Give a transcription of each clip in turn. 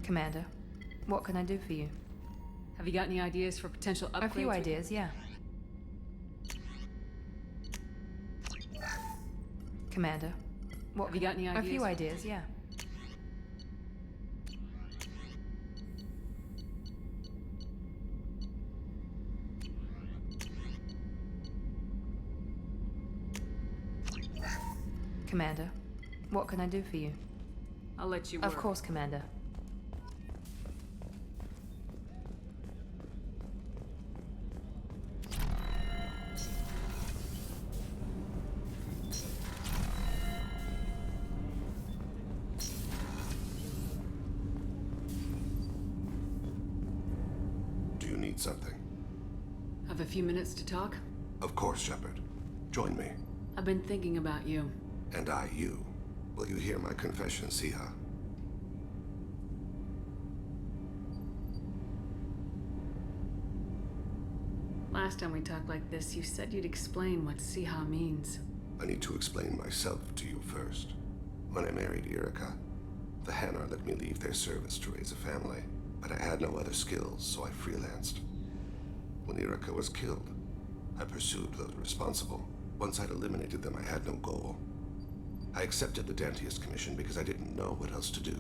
Commander, what can I do for you? Have you got any ideas for potential upgrades? A few ideas, yeah. Commander, what Have you got any ideas? A few ideas, yeah. Commander, what can I do for you? I'll let you work. Of course, Commander. Do you need something? Have a few minutes to talk? Of course, Shepard. Join me. I've been thinking about you. And I, you. Will you hear my confession, Siha? Last time we talked like this, you said you'd explain what Siha means. I need to explain myself to you first. When I married Irika, the Hanar let me leave their service to raise a family, but I had no other skills, so I freelanced. When Irika was killed, I pursued those responsible. Once I'd eliminated them, I had no goal. I accepted the Dantiest commission because I didn't know what else to do.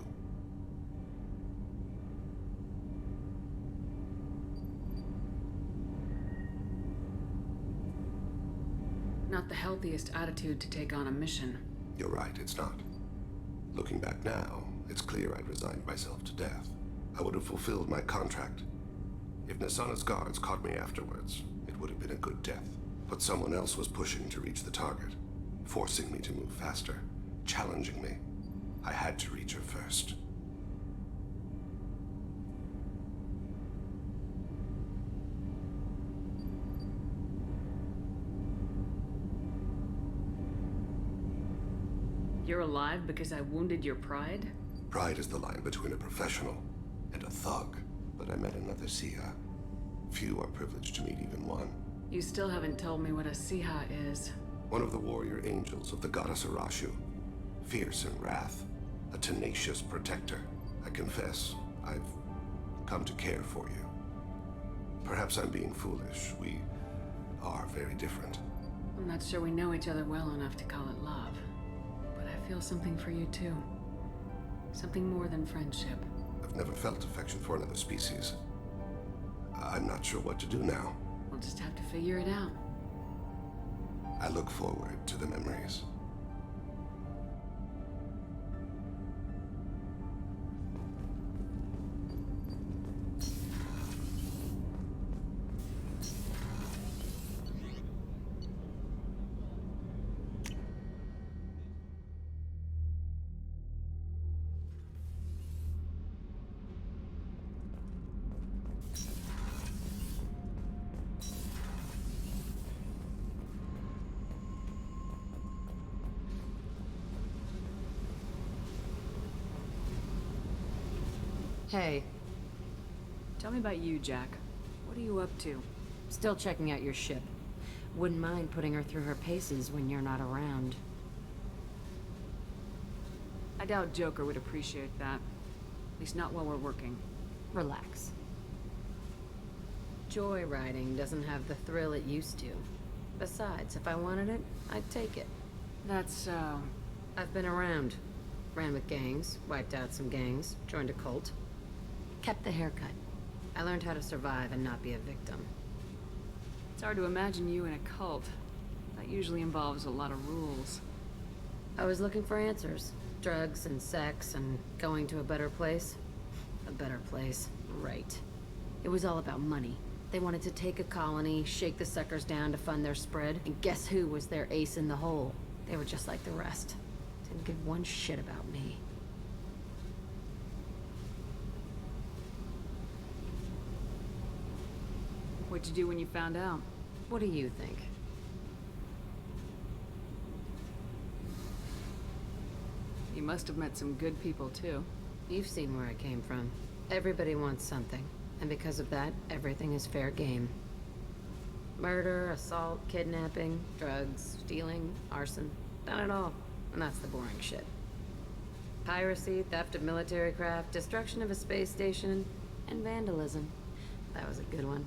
Not the healthiest attitude to take on a mission. You're right, it's not. Looking back now, it's clear I'd resigned myself to death. I would have fulfilled my contract. If Nasana's guards caught me afterwards, it would have been a good death. But someone else was pushing to reach the target, forcing me to move faster, challenging me. I had to reach her first. You're alive because I wounded your pride? Pride is the line between a professional and a thug. But I met another Siha. Few are privileged to meet even one. You still haven't told me what a Siha is. One of the warrior angels of the goddess Arashu. Fierce in wrath. A tenacious protector. I confess, I've come to care for you. Perhaps I'm being foolish. We are very different. I'm not sure we know each other well enough to call it love. But I feel something for you too. Something more than friendship. I've never felt affection for another species. I'm not sure what to do now. We'll just have to figure it out. I look forward to the memories. Hey, Tell me about you, Jack. What are you up to? still checking out your ship. Wouldn't mind putting her through her paces when you're not around. I doubt Joker would appreciate that. At least not while we're working. Relax. Joyriding doesn't have the thrill it used to. Besides, if I wanted it, I'd take it. That's, I've been around. Ran with gangs, wiped out some gangs, joined a cult. Kept the haircut. I learned how to survive and not be a victim. it's hard to imagine you in a cult. That usually involves a lot of rules. I was looking for answers. Drugs and sex and going to a better place. A better place, right. It was all about money. They wanted to take a colony, shake the suckers down to fund their spread, and guess who was their ace in the hole? They were just like the rest. Didn't give one shit about me. What'd you do when you found out? What do you think? You must have met some good people, too. You've seen where I came from. Everybody wants something, and because of that, everything is fair game. Murder, assault, kidnapping, drugs, stealing, arson. Done it all. And that's the boring shit. Piracy, theft of military craft, destruction of a space station, and vandalism. That was a good one.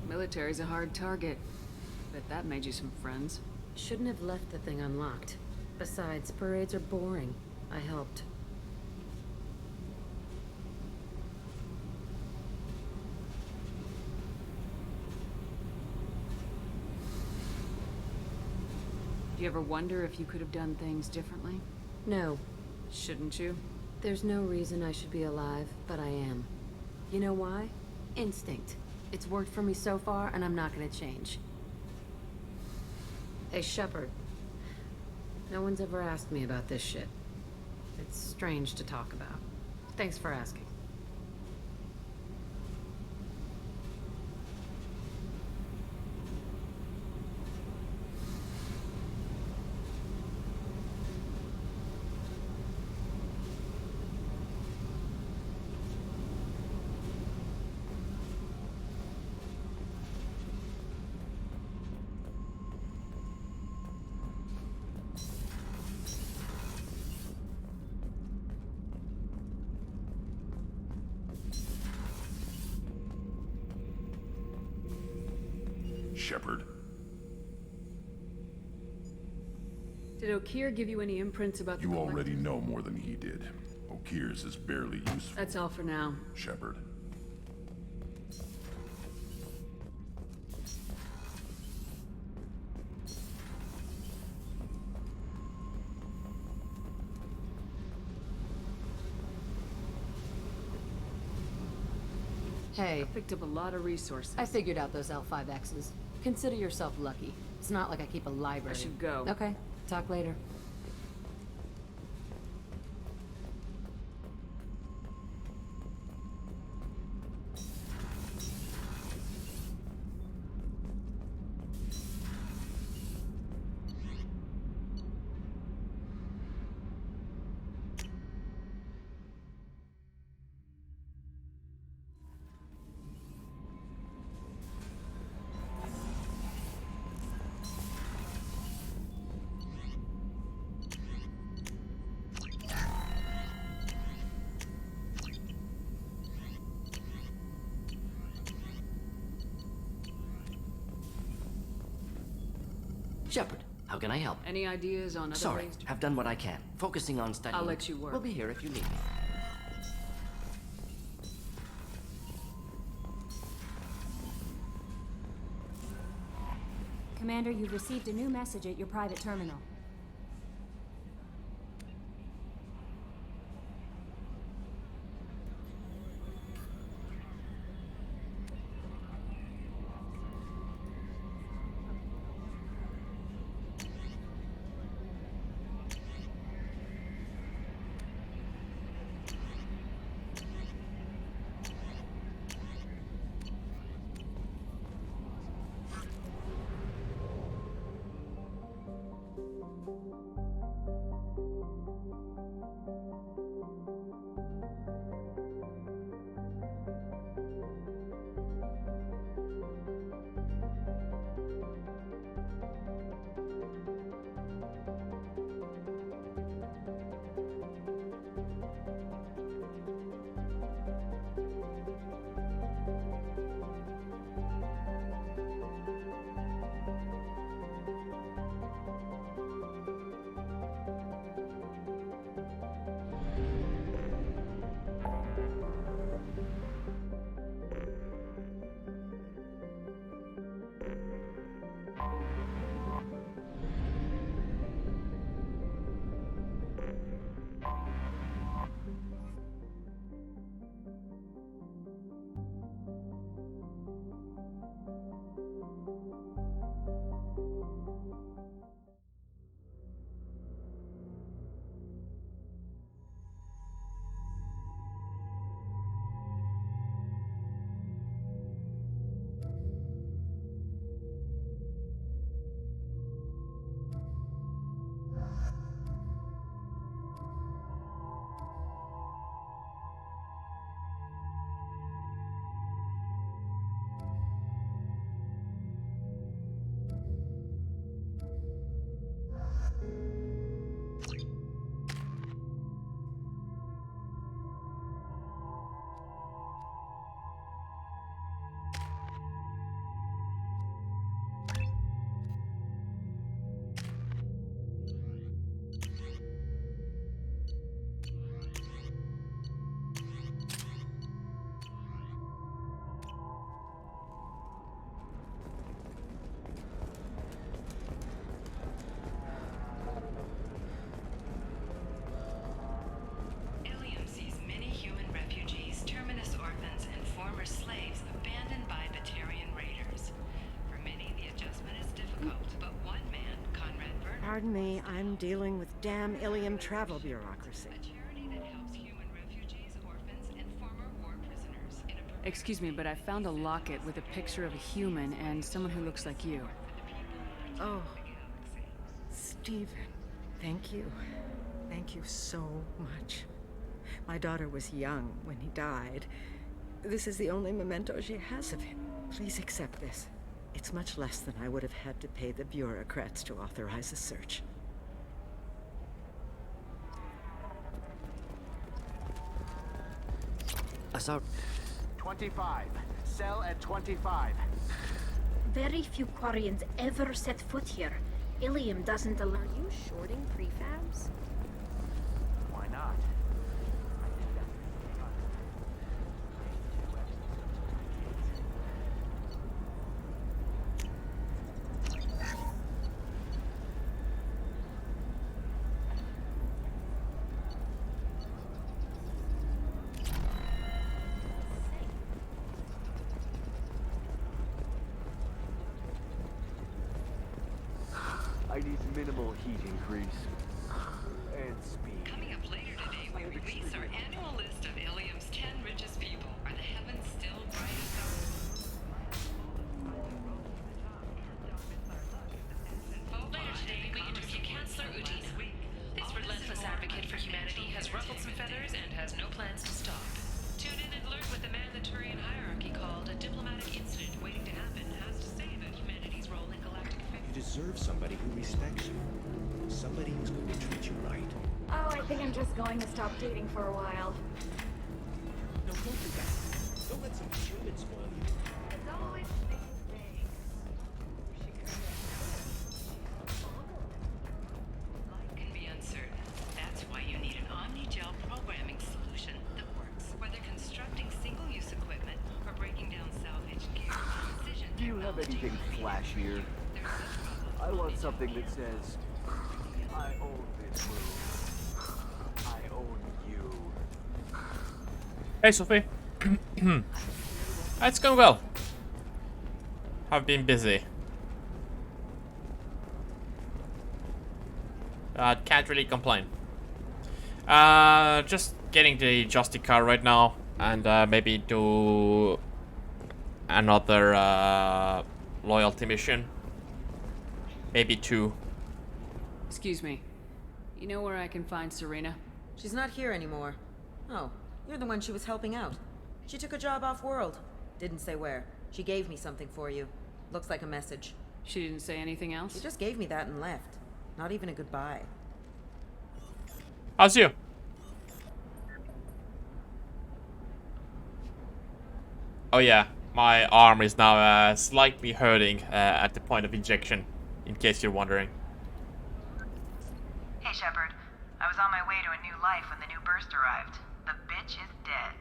Military's a hard target. Bet that made you some friends. Shouldn't have left the thing unlocked. Besides, parades are boring. I helped. Do you ever wonder if you could have done things differently? No, Shouldn't you? there's no reason I should be alive, but I am. You know why? Instinct. It's worked for me so far, and I'm not gonna change. Hey, Shepard. No one's ever asked me about this shit. It's strange to talk about. Thanks for asking. Shepard. Did O'Keir give you any imprints about the You collector? already know more than he did. O'Keir's is barely useful. That's all for now. Shepard. Hey, Picked up a lot of resources. I figured out those L5Xs. Consider yourself lucky. It's not like I keep a library. I should go. Okay, talk later. Shepard, how can I help? Any ideas on other Sorry, ways to... I've done what I can. Focusing on studying. I'll let you work. We'll be here if you need me. Commander, you've received a new message at your private terminal. Pardon me, I'm dealing with damn Illium travel bureaucracy. Excuse me, but I found a locket with a picture of a human and someone who looks like you. Oh, Stephen, thank you. Thank you so much. My daughter was young when he died. This is the only memento she has of him. Please accept this. It's much less than I would have had to pay the bureaucrats to authorize a search. Sorry. 25. Sell at 25. Very few Quarians ever set foot here. Illium doesn't allow. Are you shorting prefabs? Why not? I need minimal heat increase. And speed. Coming up later today, we release our annual list of Illium's 10 richest people. Are the heavens still bright as Later today, we interview Chancellor Udina. This relentless advocate for humanity has ruffled some feathers and has no plans to stop. Tune in and learn what the Mandalorian hierarchy called a diplomatic incident waiting to happen has to say about humanity's role in galactic affairs. You deserve somebody who respects you. Somebody who's going to treat you right. Oh, I think I'm just going to stop dating for a while. No, don't do that. Don't let some human spoil you. As always, life can be uncertain. That's why you need an omni-gel programming solution that works. Whether constructing single-use equipment or breaking down salvaged gear, precision Do you have anything flashier? I want something that says, I own this room. I own you. Hey Sophie. It's going well. I've been busy. Can't really complain. Just getting the Justicar right now, and maybe do another loyalty mission. Maybe 2. Excuse me. You know where I can find Serena? She's not here anymore. Oh, you're the one she was helping out. She took a job off-world. Didn't say where. She gave me something for you. Looks like a message. She didn't say anything else? She just gave me that and left. Not even a goodbye. How's you? Oh yeah, my arm is now slightly hurting at the point of injection, in case you're wondering. Hey Shepard, I was on my way to a new life when the new burst arrived. The bitch is dead.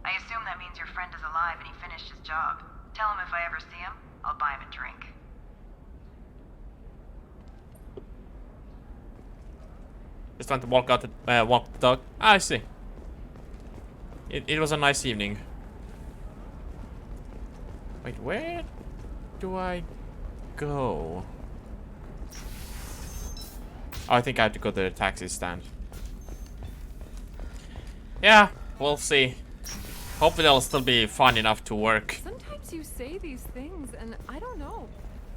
I assume that means your friend is alive and he finished his job. Tell him if I ever see him, I'll buy him a drink. Just trying to walk out, walk the dog. Ah, I see. It was a nice evening. Wait, where do I go? Oh, I think I have to go to the taxi stand. Yeah, we'll see. Hopefully it'll still be fun enough to work. Sometimes you say these things, and I don't know.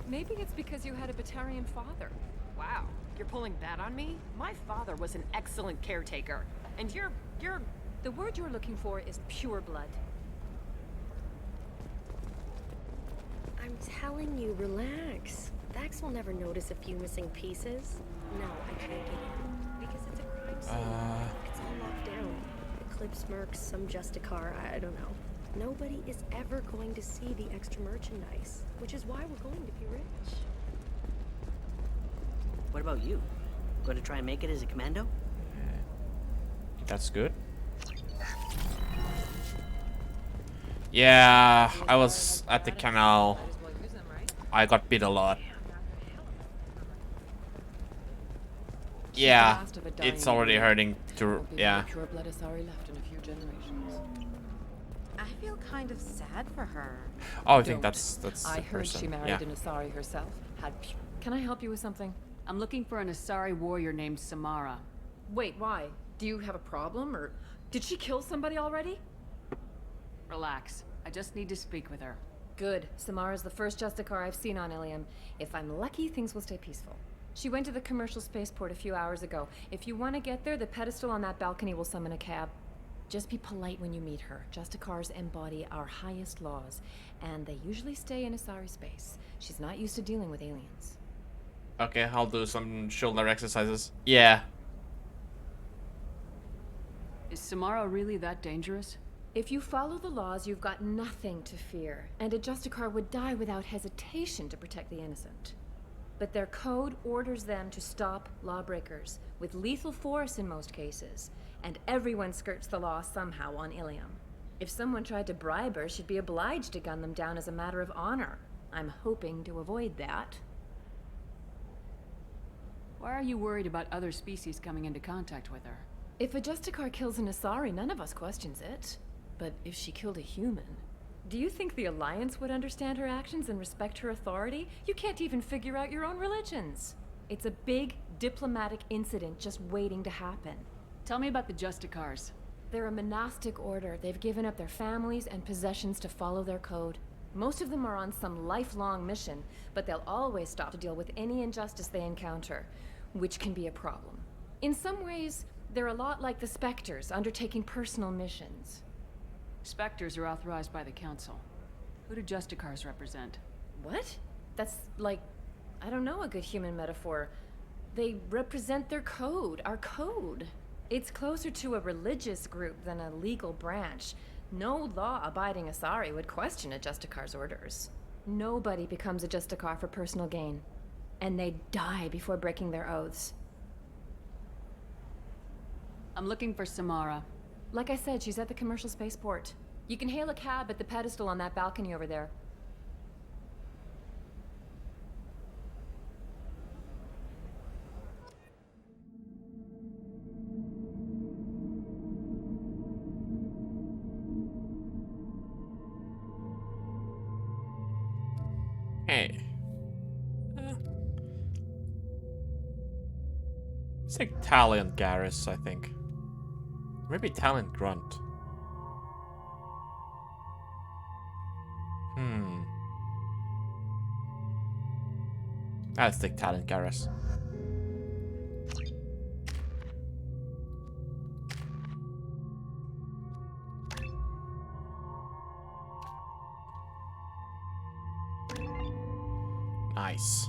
Maybe it's because you had a Batarian father. Wow, you're pulling that on me? My father was an excellent caretaker. And you're... The word you're looking for is pure blood. I'm telling you, relax. Vax will never notice a few missing pieces. No, I can't get in. Because it's a crime scene. It's all locked down. Eclipse mercs, some Justicar, I don't know. Nobody is ever going to see the extra merchandise, which is why we're going to be rich. What about you? Going to try and make it as a commando? That's good. Yeah, I was at the canal. I got bit a lot. Yeah, it's already hurting to, yeah. Pure blood Asari left in a few generations. I feel kind of sad for her. Oh, I think that's I the heard person. she married Yeah. an Asari herself. Can I help you with something? I'm looking for an Asari warrior named Samara. Wait, why? Do you have a problem, or did she kill somebody already? Relax. I just need to speak with her. Good. Samara's the first Justicar I've seen on Illium. If I'm lucky, things will stay peaceful. She went to the commercial spaceport a few hours ago. If you want to get there, the pedestal on that balcony will summon a cab. Just be polite when you meet her. Justicars embody our highest laws, and they usually stay in Asari space. She's not used to dealing with aliens. Okay, I'll do some shoulder exercises. Yeah. Is Samara really that dangerous? If you follow the laws, you've got nothing to fear, and a Justicar would die without hesitation to protect the innocent. But their code orders them to stop lawbreakers, with lethal force in most cases, and everyone skirts the law somehow on Illium. If someone tried to bribe her, she'd be obliged to gun them down as a matter of honor. I'm hoping to avoid that. Why are you worried about other species coming into contact with her? If a Justicar kills an Asari, none of us questions it. But if she killed a human, do you think the Alliance would understand her actions and respect her authority? You can't even figure out your own religions. It's a big diplomatic incident just waiting to happen. Tell me about the Justicars. They're a monastic order. They've given up their families and possessions to follow their code. Most of them are on some lifelong mission, but they'll always stop to deal with any injustice they encounter, which can be a problem. In some ways, they're a lot like the Spectres, undertaking personal missions. Spectres are authorized by the Council. Who do Justicars represent? What? That's like, I don't know, a good human metaphor. They represent their code, our code. It's closer to a religious group than a legal branch. No law-abiding Asari would question a Justicar's orders. Nobody becomes a Justicar for personal gain. And they die before breaking their oaths. I'm looking for Samara. Like I said, she's at the commercial spaceport. You can hail a cab at the pedestal on that balcony over there. Hey. It's like Talent Garrus, I think. Maybe Talent Grunt. Let's take Talent Garrus. Nice.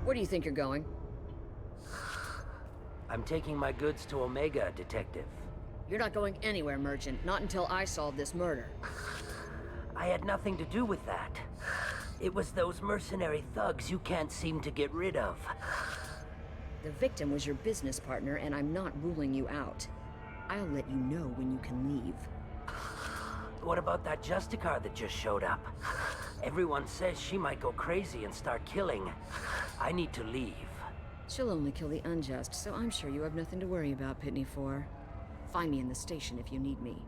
Where do you think you're going? I'm taking my goods to Omega, Detective. You're not going anywhere, Merchant. Not until I solve this murder. I had nothing to do with that. It was those mercenary thugs you can't seem to get rid of. The victim was your business partner, and I'm not ruling you out. I'll let you know when you can leave. What about that Justicar that just showed up? Everyone says she might go crazy and start killing. I need to leave. She'll only kill the unjust, so I'm sure you have nothing to worry about, Pitney 4. Find me in the station if you need me.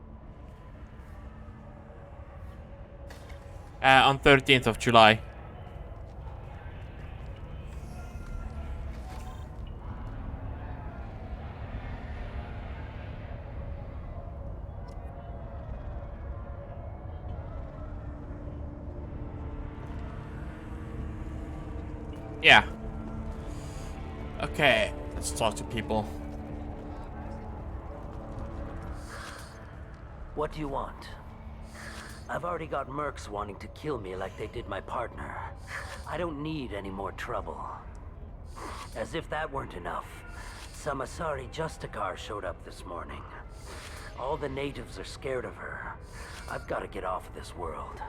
On 13th of July. Yeah. Okay, let's talk to people. What do you want? I've already got mercs wanting to kill me like they did my partner. I don't need any more trouble. As if that weren't enough, some Asari Justicar showed up this morning. All the natives are scared of her. I've got to get off this world.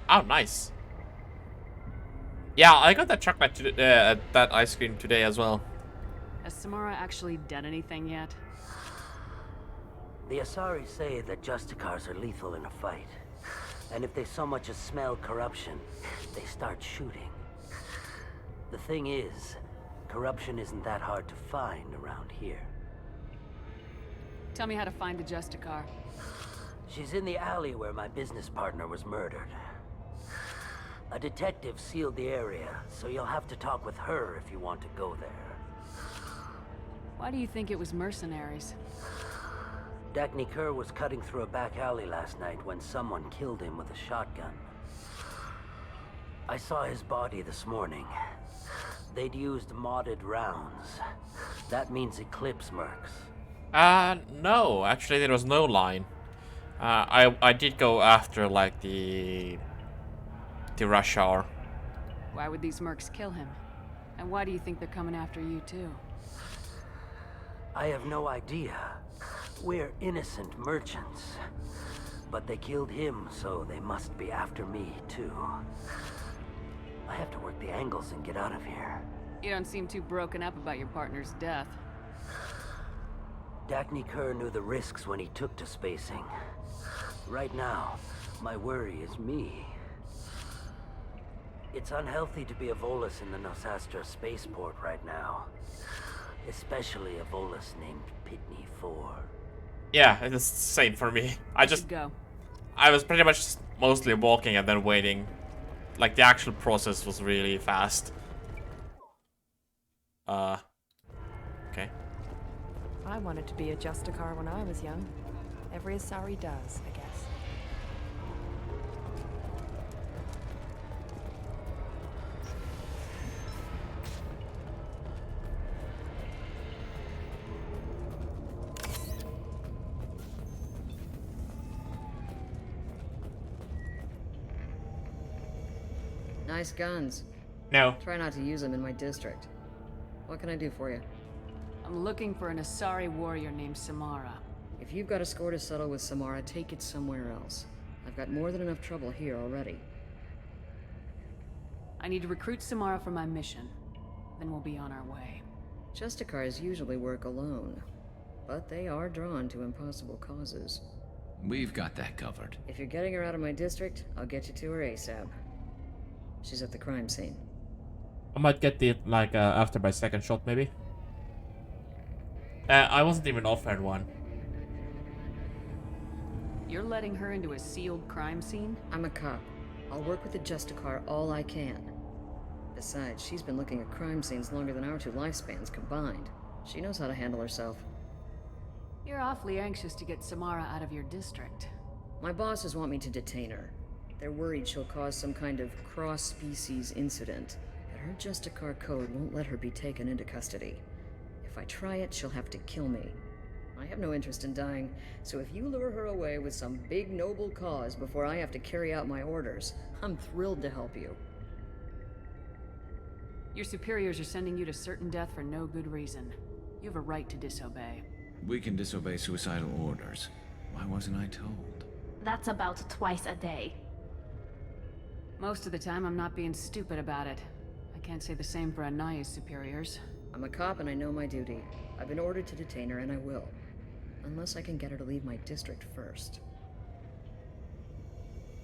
Oh, nice. Yeah, I got that chocolate that ice cream today as well. Has Samara actually done anything yet? The Asari say that Justicars are lethal in a fight. And if they so much as smell corruption, they start shooting. The thing is, corruption isn't that hard to find around here. Tell me how to find the Justicar. She's in the alley where my business partner was murdered. A detective sealed the area, so you'll have to talk with her if you want to go there. Why do you think it was mercenaries? Dagny Kerr was cutting through a back alley last night when someone killed him with a shotgun. I saw his body this morning. They'd used modded rounds. That means Eclipse mercs. No, actually there was no line. I did go after like the rush hour. Why would these mercs kill him? And why do you think they're coming after you too? I have no idea. We're innocent merchants. But they killed him, so they must be after me too. I have to work the angles and get out of here. You don't seem too broken up about your partner's death. Dagny Kerr knew the risks when he took to spacing. Right now, my worry is me. It's unhealthy to be a Volus in the Nosastra spaceport right now. Especially a Volus named Pitney 4. Yeah, it's the same for me. I was pretty much mostly walking and then waiting. Like the actual process was really fast. Okay. I wanted to be a Justicar when I was young. Every Asari does, I guess. Nice guns. No. Try not to use them in my district. What can I do for you? I'm looking for an Asari warrior named Samara. If you've got a score to settle with Samara, take it somewhere else. I've got more than enough trouble here already. I need to recruit Samara for my mission. Then we'll be on our way. Justicars usually work alone, but they are drawn to impossible causes. We've got that covered. If you're getting her out of my district, I'll get you to her ASAP. She's at the crime scene. I might get it like after my second shot, maybe. I wasn't even offered one. You're letting her into a sealed crime scene? I'm a cop. I'll work with the Justicar all I can. Besides, she's been looking at crime scenes longer than our two lifespans combined. She knows how to handle herself. You're awfully anxious to get Samara out of your district. My bosses want me to detain her. They're worried she'll cause some kind of cross-species incident, but her Justicar code won't let her be taken into custody. If I try it, she'll have to kill me. I have no interest in dying, so if you lure her away with some big noble cause before I have to carry out my orders, I'm thrilled to help you. Your superiors are sending you to certain death for no good reason. You have a right to disobey. We can disobey suicidal orders. Why wasn't I told? That's about twice a day. Most of the time, I'm not being stupid about it. I can't say the same for Anaya's superiors. I'm a cop and I know my duty. I've been ordered to detain her and I will. Unless I can get her to leave my district first.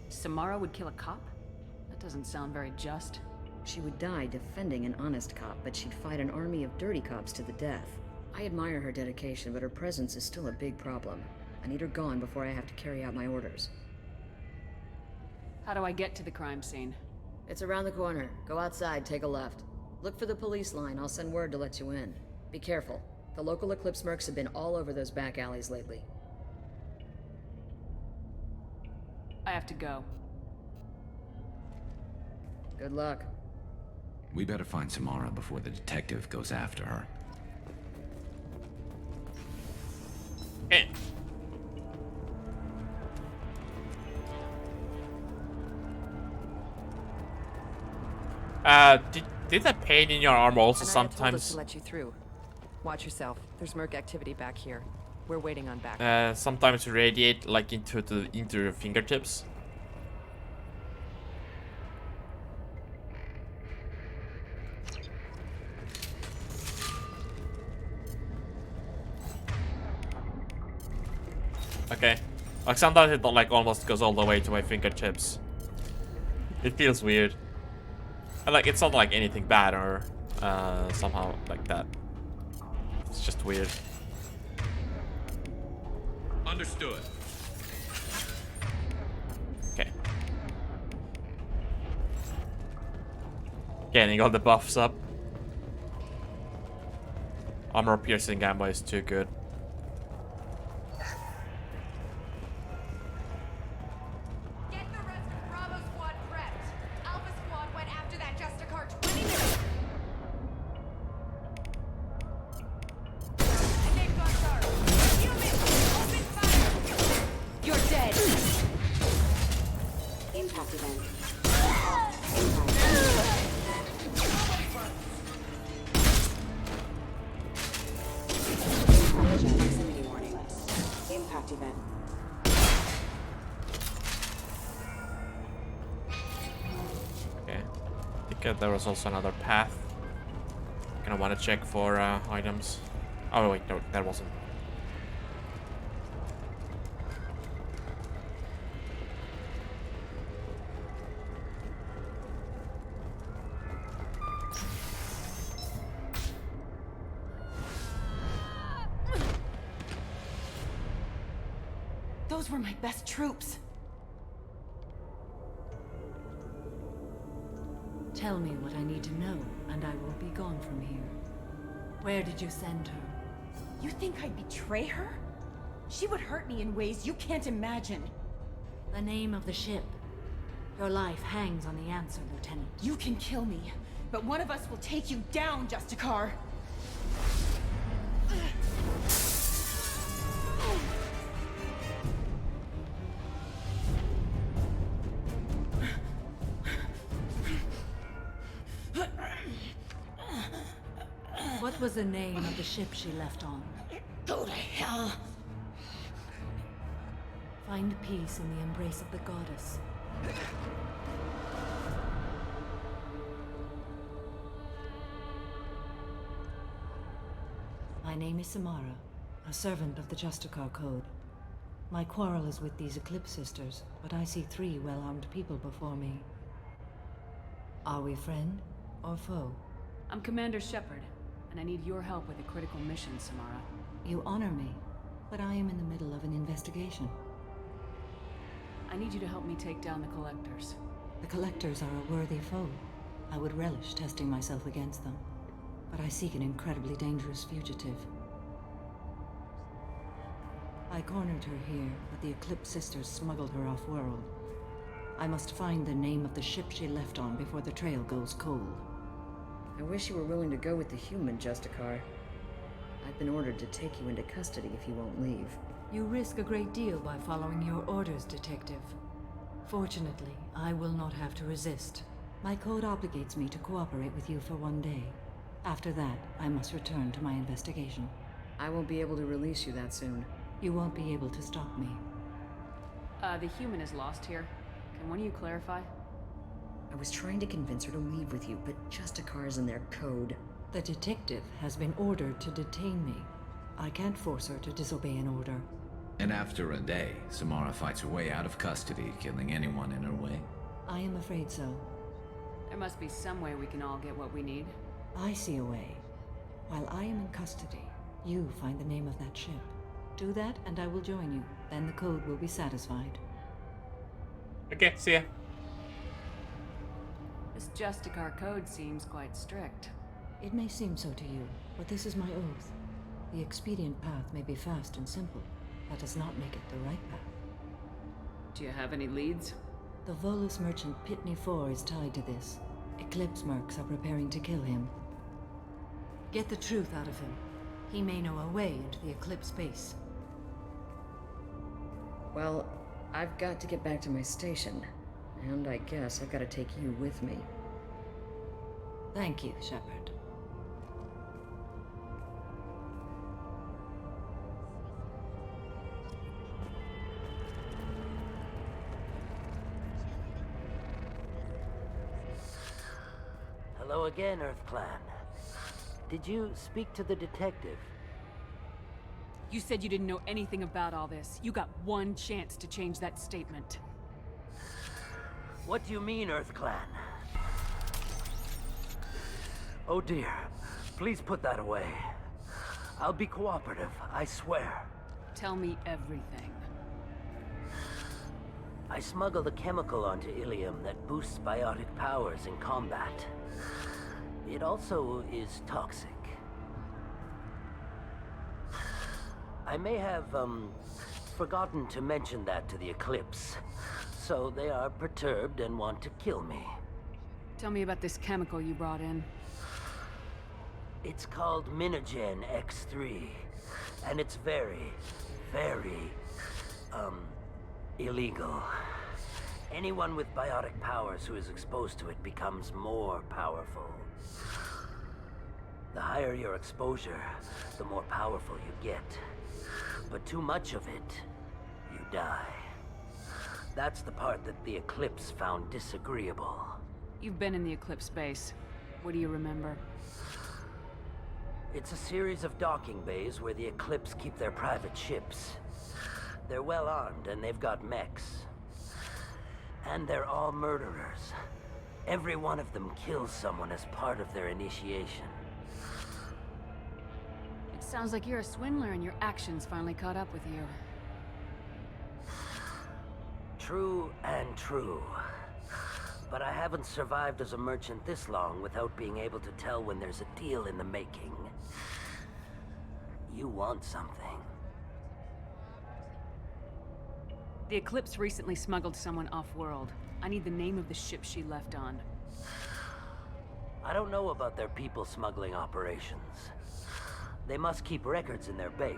Samara would kill a cop? That doesn't sound very just. She would die defending an honest cop, but she'd fight an army of dirty cops to the death. I admire her dedication, but her presence is still a big problem. I need her gone before I have to carry out my orders. How do I get to the crime scene? It's around the corner. Go outside, take a left. Look for the police line. I'll send word to let you in. Be careful. The local Eclipse mercs have been all over those back alleys lately. I have to go. Good luck. We better find Samara before the detective goes after her. Hey. Did that pain in your arm also Anaya told us sometimes? to let you through. Watch yourself. There's merc activity back here. We're waiting on back. Sometimes radiate like into your fingertips. Like sometimes it like almost goes all the way to my fingertips. It feels weird. And like it's not like anything bad or somehow like that. It's just weird. Understood. Okay. Getting all the buffs up. Armor piercing ammo is too good. Get the rest of Bravo Squad prepped. Alpha Squad went after that Justicar 20 minutes. And they've gone dark. Human, open fire. You're dead. Impact event. Proximity warning. Impact event. Okay. I think there was also another path. Gonna want to check for items. Oh wait, no, that wasn't. Those were my best troops. Tell me what I need to know, and I will be gone from here. Where did you send her? You think I'd betray her? She would hurt me in ways you can't imagine. The name of the ship. Your life hangs on the answer, Lieutenant. You can kill me, but one of us will take you down, Justicar. What was the name of the ship she left on? Go to hell. Find peace in the embrace of the goddess. My name is Samara, a servant of the Justicar Code. My quarrel is with these Eclipse Sisters, but I see 3 well-armed people before me. Are we friend or foe? I'm Commander Shepard, and I need your help with a critical mission, Samara. You honor me, but I am in the middle of an investigation. I need you to help me take down the Collectors. The Collectors are a worthy foe. I would relish testing myself against them, but I seek an incredibly dangerous fugitive. I cornered her here, but the Eclipse Sisters smuggled her off-world. I must find the name of the ship she left on before the trail goes cold. I wish you were willing to go with the human, Justicar. I've been ordered to take you into custody if you won't leave. You risk a great deal by following your orders, Detective. Fortunately, I will not have to resist. My code obligates me to cooperate with you for 1 day. After that, I must return to my investigation. I won't be able to release you that soon. You won't be able to stop me. The human is lost here. Can one of you clarify? I was trying to convince her to leave with you, but Justicar's in their code. The detective has been ordered to detain me. I can't force her to disobey an order. And after a day, Samara fights her way out of custody, killing anyone in her way. I am afraid so. There must be some way we can all get what we need. I see a way. While I am in custody, you find the name of that ship. Do that, and I will join you. Then the code will be satisfied. Okay, see ya. This Justicar code seems quite strict. It may seem so to you, but this is my oath. The expedient path may be fast and simple. That does not make it the right path. Do you have any leads? The Volus merchant Pitney 4 is tied to this. Eclipse mercs are preparing to kill him. Get the truth out of him. He may know a way into the Eclipse base. Well, I've got to get back to my station. And I guess I've got to take you with me. Thank you, Shepard. Hello again, Earth Clan. Did you speak to the detective? You said you didn't know anything about all this. You got one chance to change that statement. What do you mean, Earth Clan? Oh dear. Please put that away. I'll be cooperative, I swear. Tell me everything. I smuggled a chemical onto Illium that boosts biotic powers in combat. It also is toxic. I may have, forgotten to mention that to the Eclipse. So they are perturbed and want to kill me. Tell me about this chemical you brought in. It's called Minogen X3. And it's very, very, illegal. Anyone with biotic powers who is exposed to it becomes more powerful. The higher your exposure, the more powerful you get. But too much of it, you die. That's the part that the Eclipse found disagreeable. You've been in the Eclipse base. What do you remember? It's a series of docking bays where the Eclipse keep their private ships. They're well armed and they've got mechs. And they're all murderers. Every one of them kills someone as part of their initiation. It sounds like you're a swindler and your actions finally caught up with you. True and true. But I haven't survived as a merchant this long without being able to tell when there's a deal in the making. You want something. The Eclipse recently smuggled someone off-world. I need the name of the ship she left on. I don't know about their people smuggling operations. They must keep records in their base.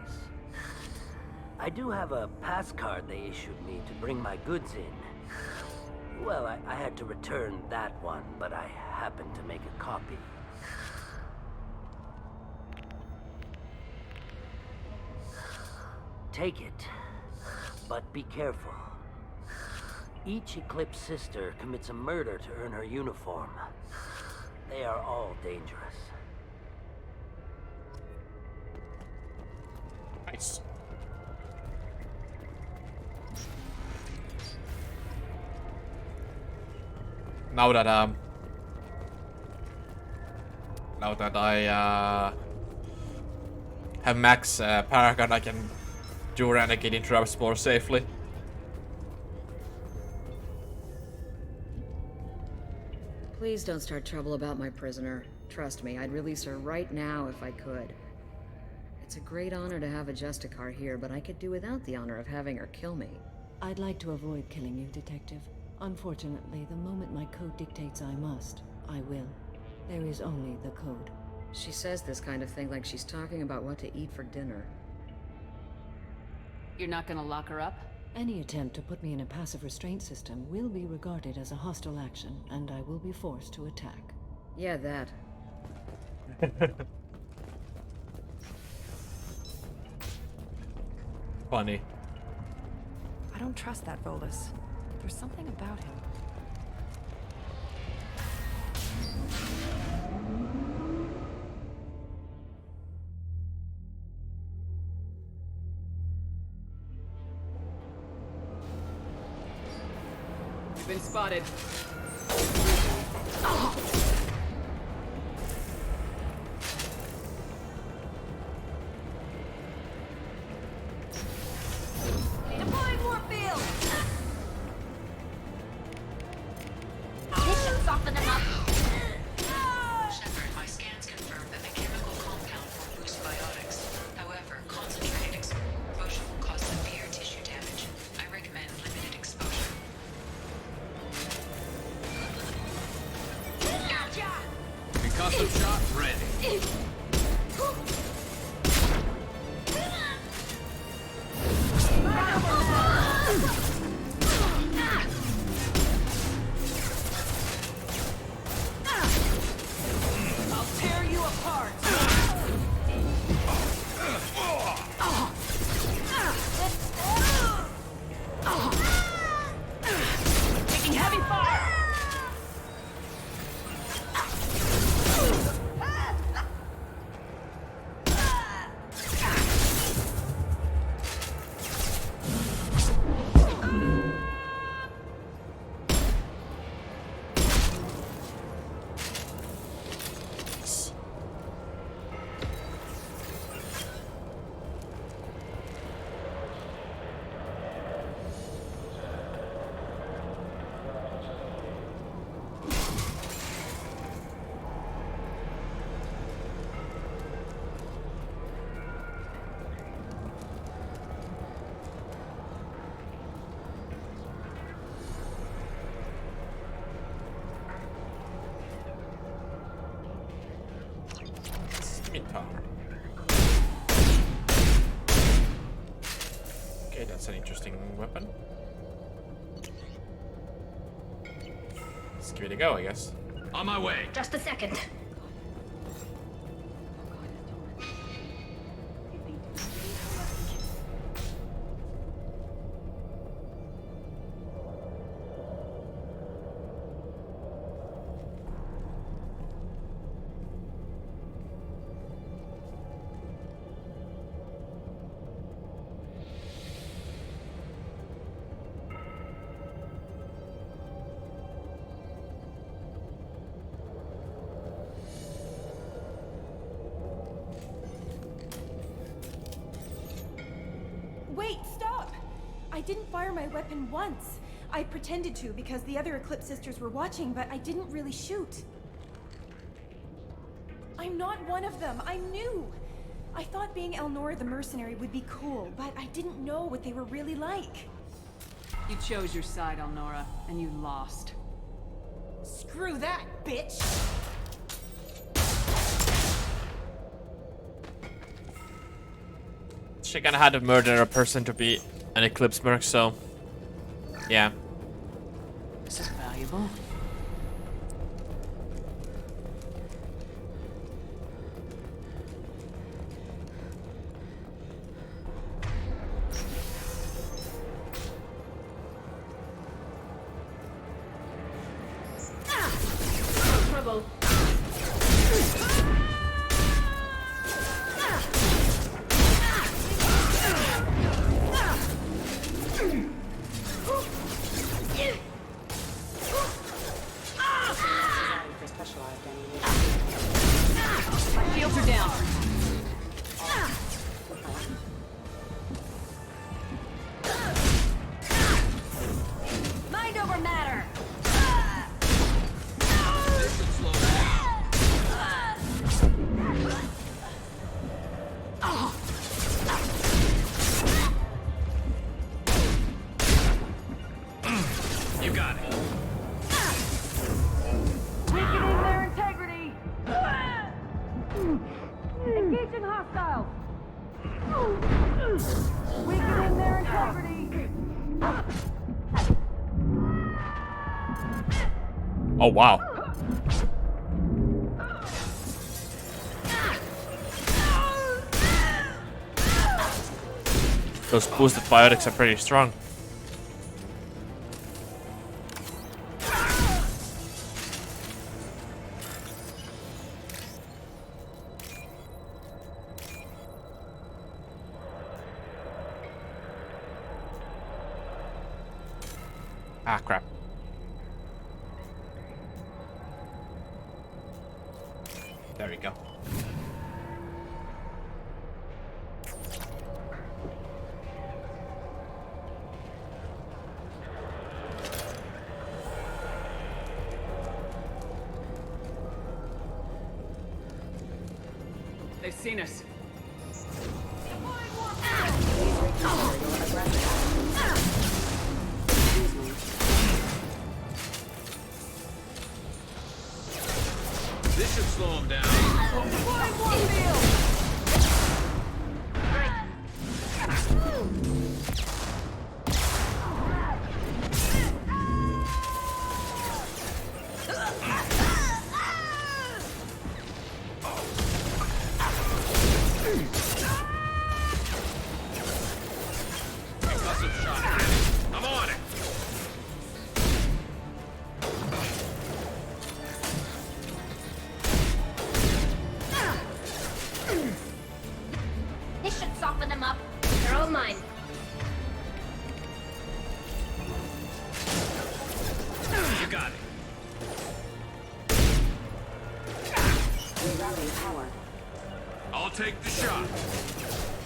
I do have a pass card they issued me to bring my goods in. Well, I had to return that one, but I happened to make a copy. Take it, but be careful. Each Eclipse sister commits a murder to earn her uniform. They are all dangerous. Nice. Now that I have max Paragon, I can do renegade in traps more safely. Please don't start trouble about my prisoner. Trust me, I'd release her right now if I could. It's a great honor to have a Justicar here, but I could do without the honor of having her kill me. I'd like to avoid killing you, Detective. Unfortunately, the moment my code dictates I must, I will. There is only the code. She says this kind of thing like she's talking about what to eat for dinner. You're not gonna lock her up? Any attempt to put me in a passive restraint system will be regarded as a hostile action, and I will be forced to attack. Yeah, that. Funny. I don't trust that Volus. There's something about him. You've been spotted. Deploying warfield! This should soften them up. Shepard, my scans confirm that the chemical compound will boost biotics. However, concentrated exposure will cause severe tissue damage. I recommend limited exposure. Gotcha! Concussive shot ready. I'll tear you apart! Taking heavy fire! That's an interesting weapon. Let's give it a go, I guess. On my way. Just a second. Wait, stop! I didn't fire my weapon once. I pretended to because the other Eclipse sisters were watching, but I didn't really shoot. I'm not one of them. I knew. I thought being Elnora the mercenary would be cool, but I didn't know what they were really like. You chose your side, Elnora, and you lost. Screw that, bitch! She kinda had to murder a person to be an Eclipse merc, so yeah. This is valuable. Trouble. My shields are down. Mind over matter. You got it. Weakening their integrity. Engaging hostiles. Weakening their integrity. Oh wow. Those boosted biotics are pretty strong. Ah, crap. There we go. They've seen us. This should slow him down. Concussive shot. I'm on it. This should soften them up. They're all mine. You got it. Rerouting power. I'll take the shot.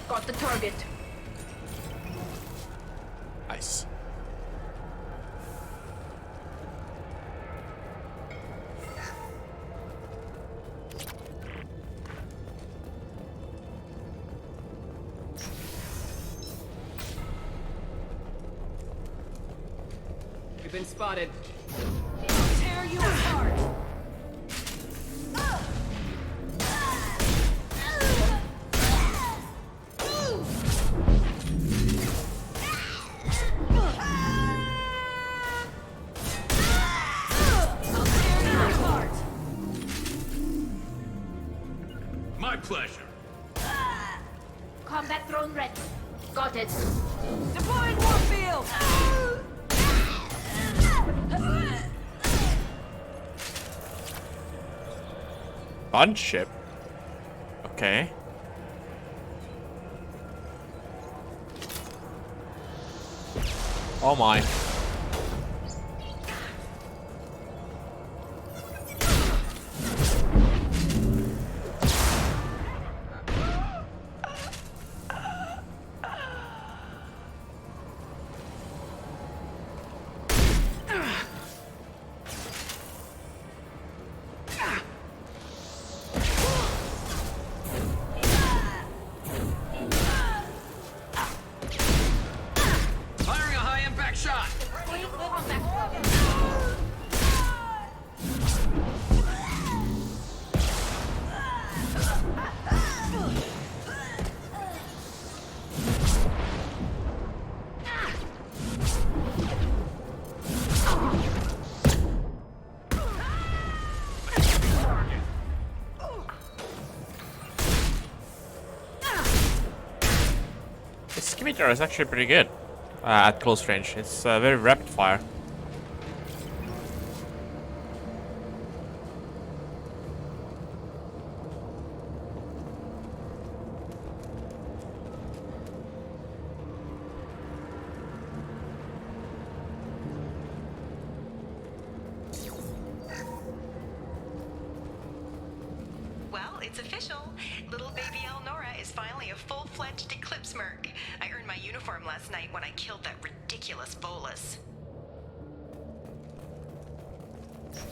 Got the target. Nice. We've been spotted. Tear you apart. pleasure. Combat drone ready. Got it. Deploying warfield! Gunship? Okay. Oh my. Firing a high impact shot. The scimitar is actually pretty good at close range. It's very rapid fire. Well, it's official. Little baby Elnora is finally a full-fledged Eclipse merc. I earned my uniform last night when I killed that ridiculous bolus.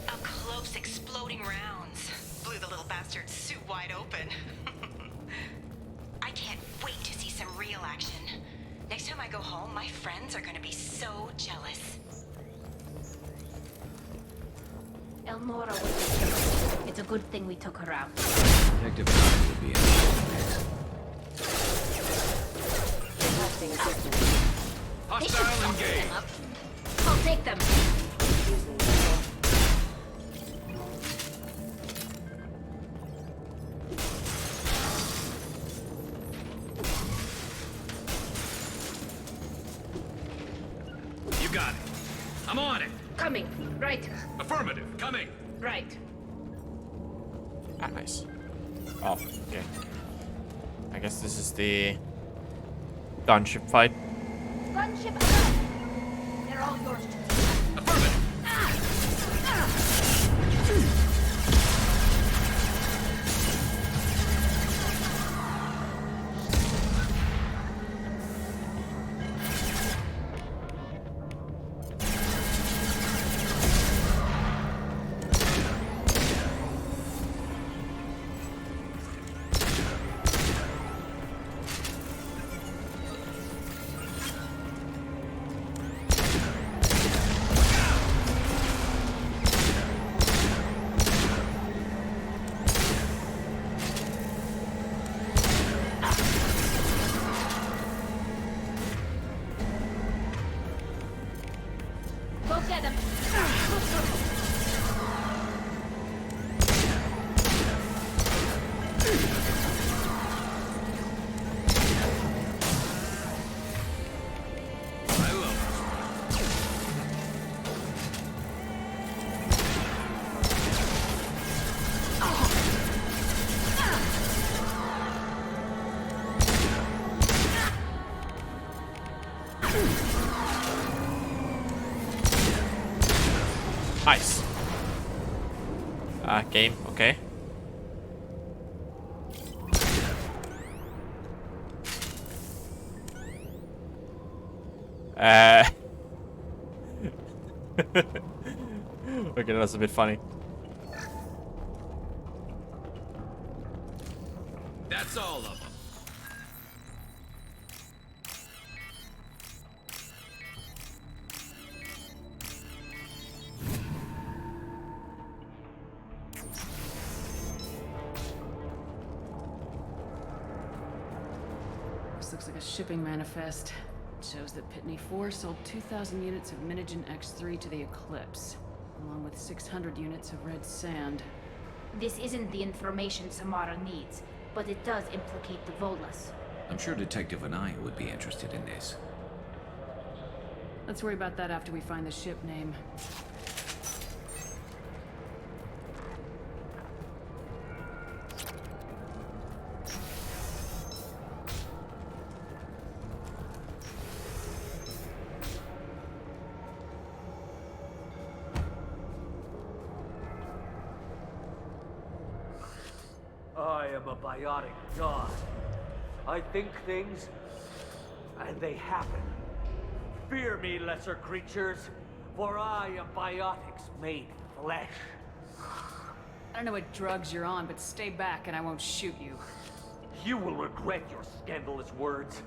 Up close, exploding rounds. Blew the little bastard's suit wide open. I can't wait to see some real action. Next time I go home, my friends are gonna be so jealous. Elnora was killed. It's a good thing we took her out. Detective would be in the Hostile engaged. I'll take them. You got it. I'm on it. Coming. Right. Affirmative. Coming. Right. Ah, nice. Oh, okay. I guess this is the gunship fight. Gunship up. They're all yours. Go get him. Nice. Game, okay. Okay, that's a bit funny. That's all of them. This looks like a shipping manifest. It shows that Pitney 4 sold 2,000 units of Minigen X3 to the Eclipse, along with 600 units of red sand. This isn't the information Samara needs. but it does implicate the Volas. I'm sure Detective Anaya would be interested in this. Let's worry about that after we find the ship name. I am a biotic god. I think things, and they happen. Fear me, lesser creatures, for I am biotics made flesh. I don't know what drugs you're on, but stay back and I won't shoot you. You will regret your scandalous words.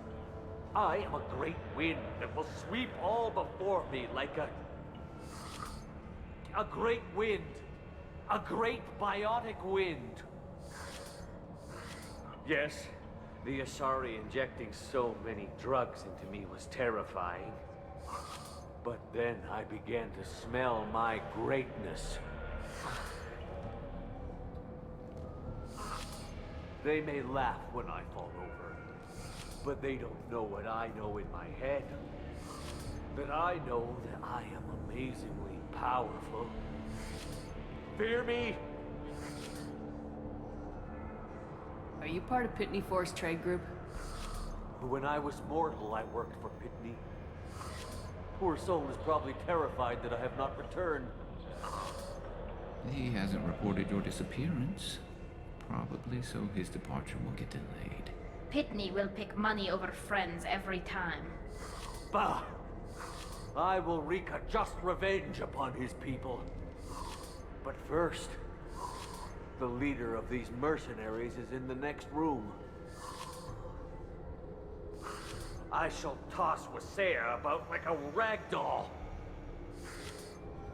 I am a great wind that will sweep all before me like a great wind. A great biotic wind. Yes, the Asari injecting so many drugs into me was terrifying. But then I began to smell my greatness. They may laugh when I fall over, but they don't know what I know in my head. That I know that I am amazingly powerful. Fear me? Are you part of Pitney Force Trade Group? When I was mortal, I worked for Pitney. Poor soul is probably terrified that I have not returned. He hasn't reported your disappearance. Probably so his departure will get delayed. Pitney will pick money over friends every time. Bah! I will wreak a just revenge upon his people. But first, the leader of these mercenaries is in the next room. I shall toss Wasea about like a rag doll.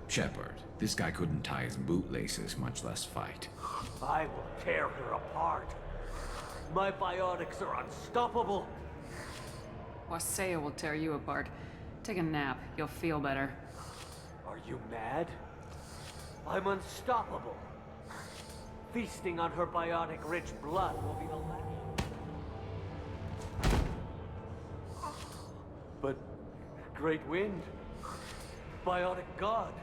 Shepard, this guy couldn't tie his bootlaces, much less fight. I will tear her apart. My biotics are unstoppable. Wasea will tear you apart. Take a nap. You'll feel better. Are you mad? I'm unstoppable. Feasting on her biotic-rich blood will be the last. But, Great Wind, biotic god,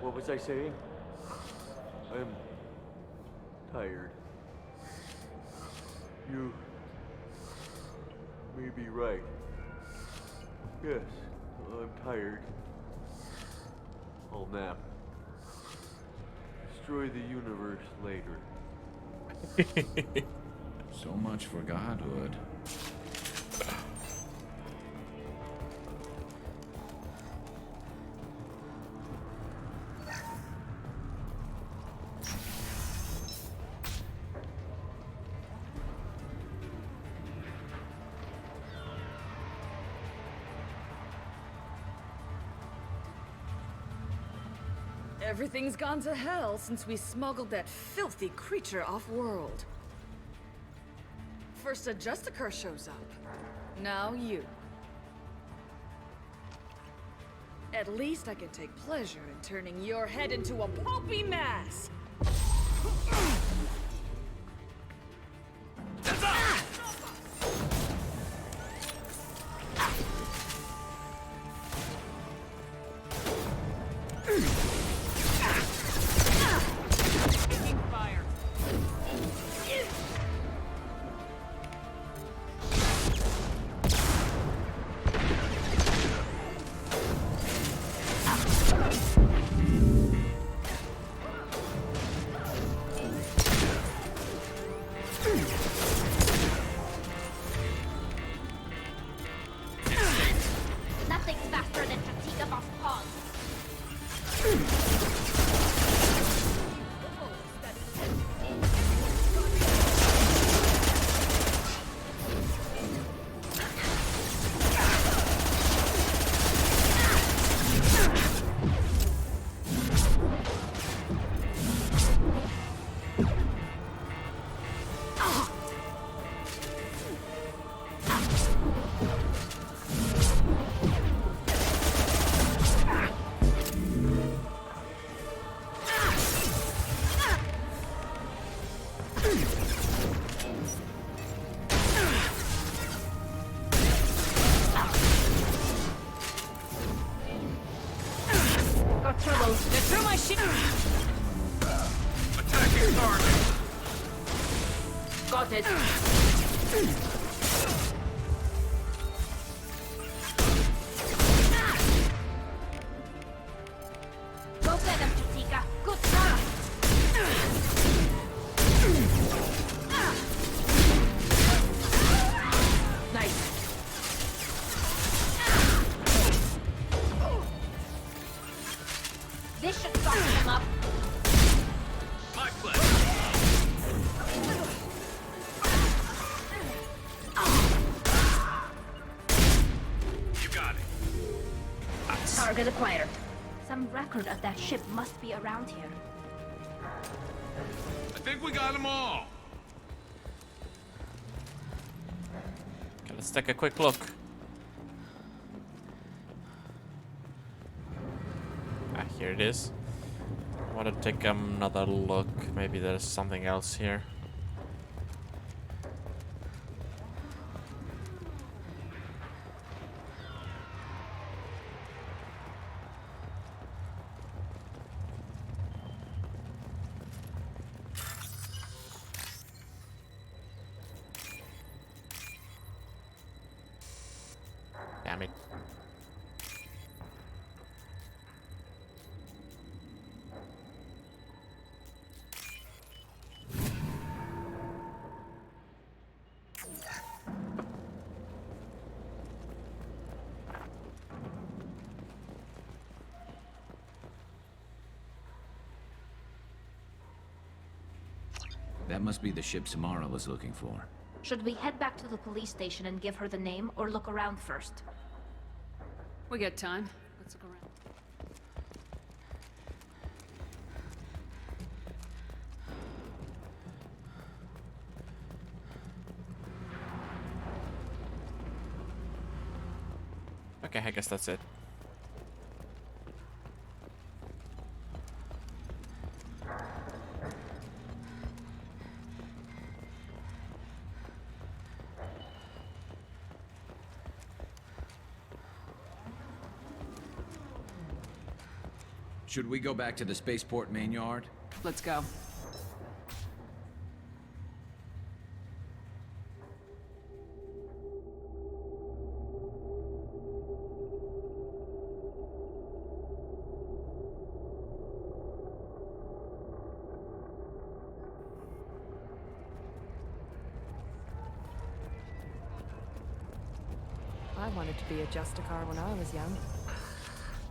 what was I saying? I'm tired. You may be right. Yes, I'm tired. I'll nap. Destroy the universe later. So much for godhood. Everything's gone to hell since we smuggled that filthy creature off-world. First a Justicar shows up. Now you. At least I can take pleasure in turning your head into a pulpy mass! trouble. Get through my shit! Attacking target! Got it. Go get him, Justicar. Good job. Nice. This should soften him up. My pleasure. You got it. Target acquired. Some record of that ship must be around here. I think we got them all. Okay, let's take a quick look. Ah, here it is. I want to take another look. Maybe there's something else here. Damn it. That must be the ship Samara was looking for. Should we head back to the police station and give her the name, or look around first? We got time. Let's look around. Okay, I guess that's it. Should we go back to the spaceport main yard? Let's go. I wanted to be a Justicar when I was young.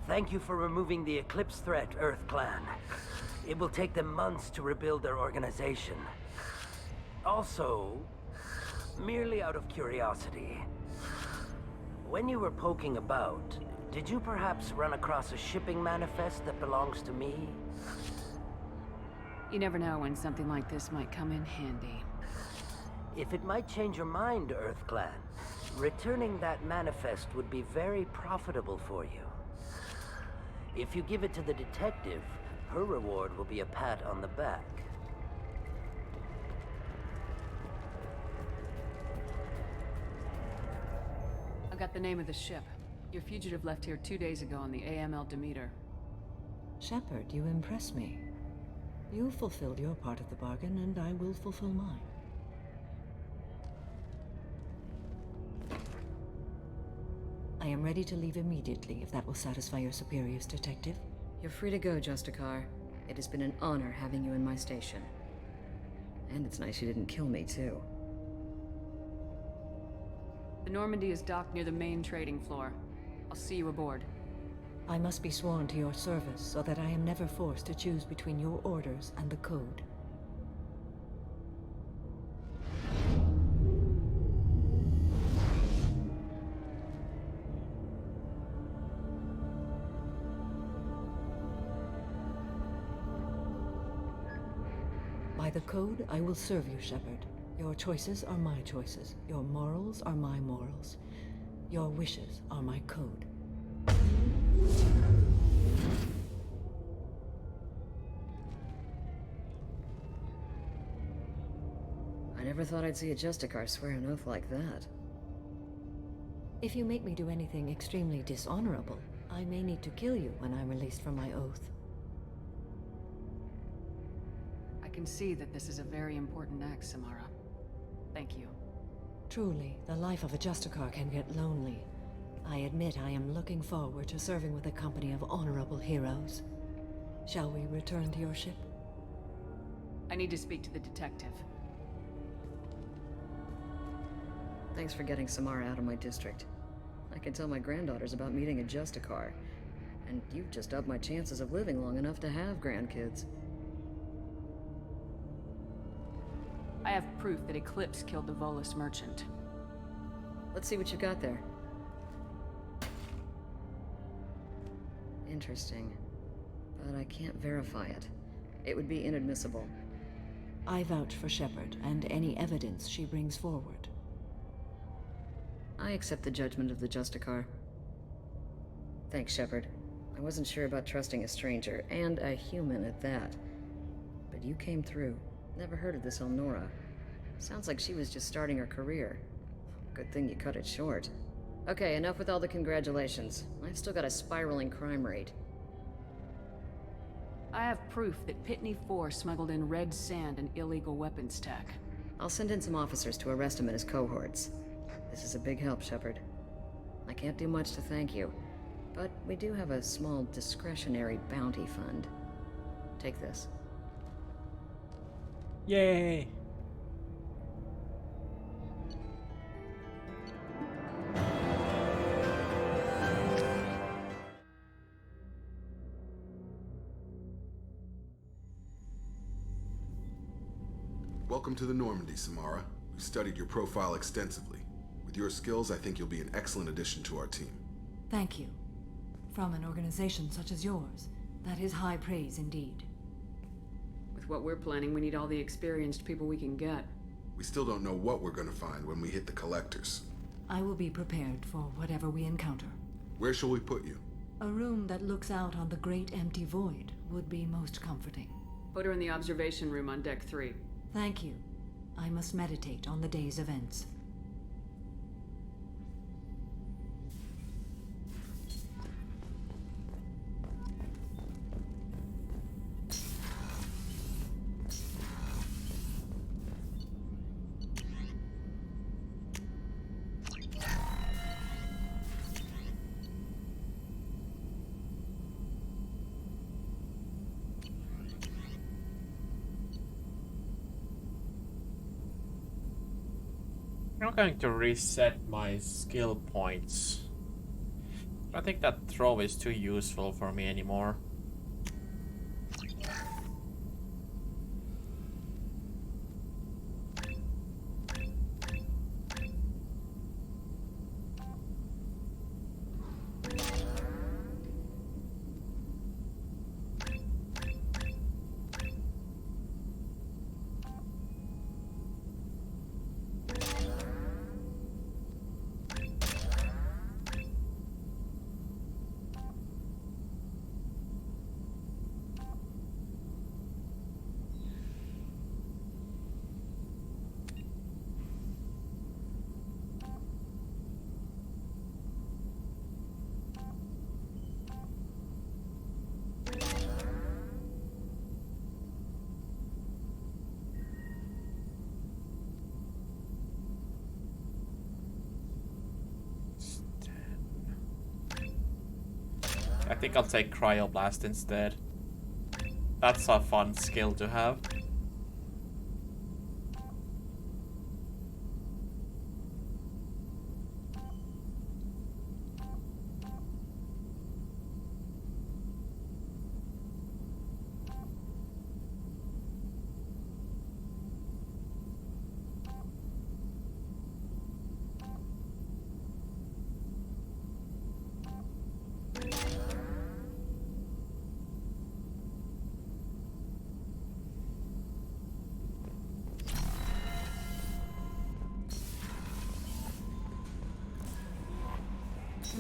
Thank you for removing the Eclipse threat, Earth Clan. It will take them months to rebuild their organization. Also, merely out of curiosity, when you were poking about, did you perhaps run across a shipping manifest that belongs to me? You never know when something like this might come in handy. If it might change your mind, Earth Clan, returning that manifest would be very profitable for you. If you give it to the detective, her reward will be a pat on the back. I got the name of the ship. Your fugitive left here 2 days ago on the AML Demeter. Shepard, you impress me. You fulfilled your part of the bargain, and I will fulfill mine. I am ready to leave immediately, if that will satisfy your superiors, Detective. You're free to go, Justicar. It has been an honor having you in my station. And it's nice you didn't kill me, too. The Normandy is docked near the main trading floor. I'll see you aboard. I must be sworn to your service so that I am never forced to choose between your orders and the Code. By the Code, I will serve you, Shepard. Your choices are my choices. Your morals are my morals. Your wishes are my code. I never thought I'd see a Justicar swear an oath like that. If you make me do anything extremely dishonorable, I may need to kill you when I'm released from my oath. I can see that this is a very important act, Samara. Thank you. Truly, the life of a Justicar can get lonely. I admit I am looking forward to serving with a company of honorable heroes. Shall we return to your ship? I need to speak to the detective. Thanks for getting Samara out of my district. I can tell my granddaughters about meeting a Justicar, and you've just upped my chances of living long enough to have grandkids. I have proof that Eclipse killed the Volus merchant. Let's see what you got there. Interesting. But I can't verify it. It would be inadmissible. I vouch for Shepard and any evidence she brings forward. I accept the judgment of the Justicar. Thanks, Shepard. I wasn't sure about trusting a stranger, and a human at that. But you came through. Never heard of this Elnora. Sounds like she was just starting her career. Good thing you cut it short. Okay, enough with all the congratulations. I've still got a spiraling crime rate. I have proof that Pitney 4 smuggled in red sand and illegal weapons tech. I'll send in some officers to arrest him and his cohorts. This is a big help, Shepard. I can't do much to thank you, but we do have a small discretionary bounty fund. Take this. Yay! Welcome to the Normandy, Samara. We've studied your profile extensively. With your skills, I think you'll be an excellent addition to our team. Thank you. From an organization such as yours, that is high praise indeed. With what we're planning, we need all the experienced people we can get. We still don't know what we're gonna find when we hit the collectors. I will be prepared for whatever we encounter. Where shall we put you? A room that looks out on the great empty void would be most comforting. Put her in the observation room on deck 3. Thank you. I must meditate on the day's events. I'm going to reset my skill points. I think that throw is too useful for me anymore. I think I'll take Cryoblast instead. That's a fun skill to have.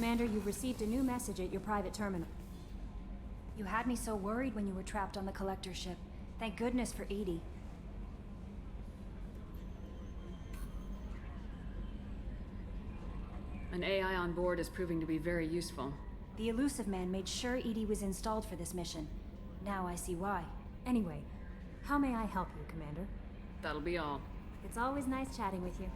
Commander, you've received a new message at your private terminal. You had me so worried when you were trapped on the collector ship. Thank goodness for Edie. An AI on board is proving to be very useful. The elusive man made sure Edie was installed for this mission. Now I see why. Anyway, how may I help you, Commander? That'll be all. It's always nice chatting with you.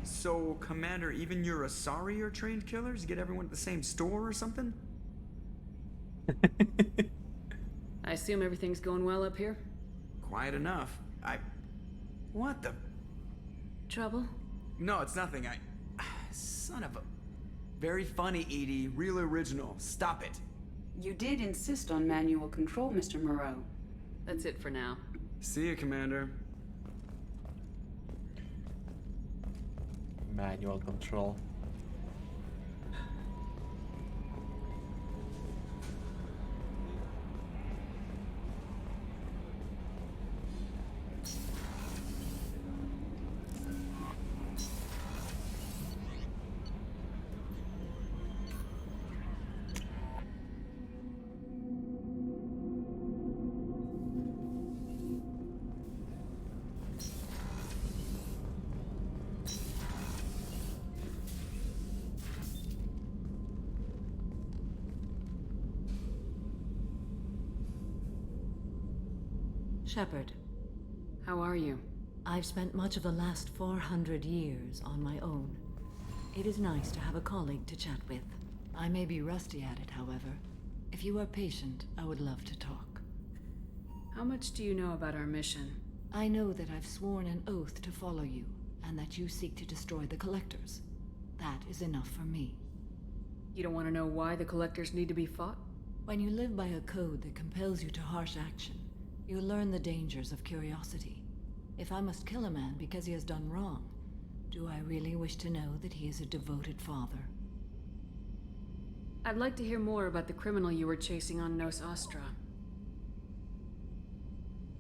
So, Commander, even your Asari are trained killers? Get everyone at the same store or something? I assume everything's going well up here? Quiet enough. What the? Trouble? No, it's nothing. Son of a... Very funny, Edie. Real original. Stop it. You did insist on manual control, Mr. Moreau. That's it for now. See you, Commander. Manual control. Shepard. How are you? I've spent much of the last 400 years on my own. It is nice to have a colleague to chat with. I may be rusty at it, however. If you are patient, I would love to talk. How much do you know about our mission? I know that I've sworn an oath to follow you, and that you seek to destroy the Collectors. That is enough for me. You don't want to know why the Collectors need to be fought? When you live by a code that compels you to harsh action, you learn the dangers of curiosity. If I must kill a man because he has done wrong, do I really wish to know that he is a devoted father? I'd like to hear more about the criminal you were chasing on Nos Astra.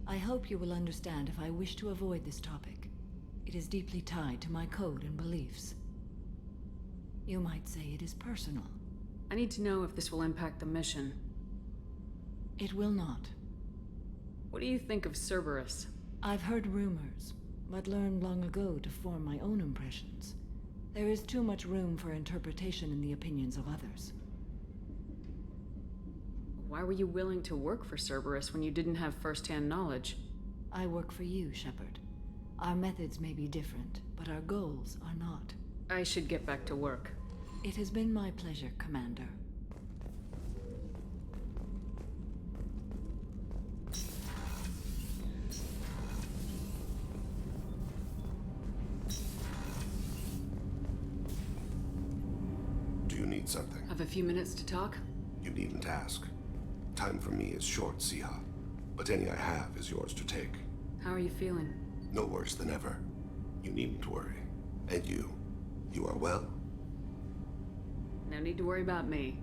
I hope you will understand if I wish to avoid this topic. It is deeply tied to my code and beliefs. You might say it is personal. I need to know if this will impact the mission. It will not. What do you think of Cerberus? I've heard rumors, but learned long ago to form my own impressions. There is too much room for interpretation in the opinions of others. Why were you willing to work for Cerberus when you didn't have first-hand knowledge? I work for you, Shepard. Our methods may be different, but our goals are not. I should get back to work. It has been my pleasure, Commander. Do you need something? Have a few minutes to talk? You needn't ask. Time for me is short, Siha. But any I have is yours to take. How are you feeling? No worse than ever. You needn't worry. And you are well? No need to worry about me.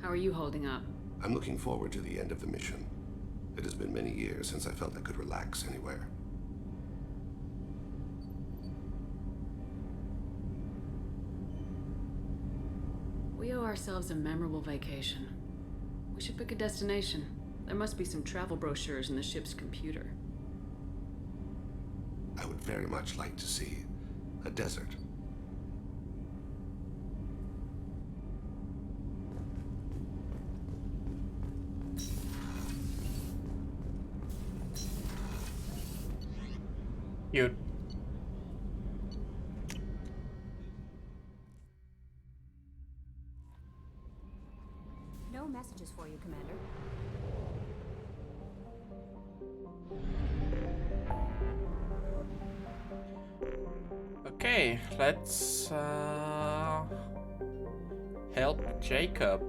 How are you holding up? I'm looking forward to the end of the mission. It has been many years since I felt I could relax anywhere. We owe ourselves a memorable vacation. We should pick a destination. There must be some travel brochures in the ship's computer. I would very much like to see a desert. Cute. No messages for you, Commander. Okay, let's help Jacob.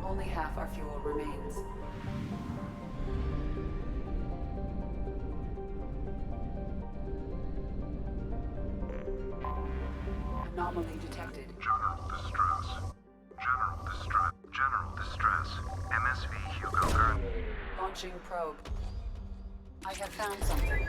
Only half our fuel remains. Anomaly detected. General distress. General distress. MSV Hugo. Launching probe. I have found something.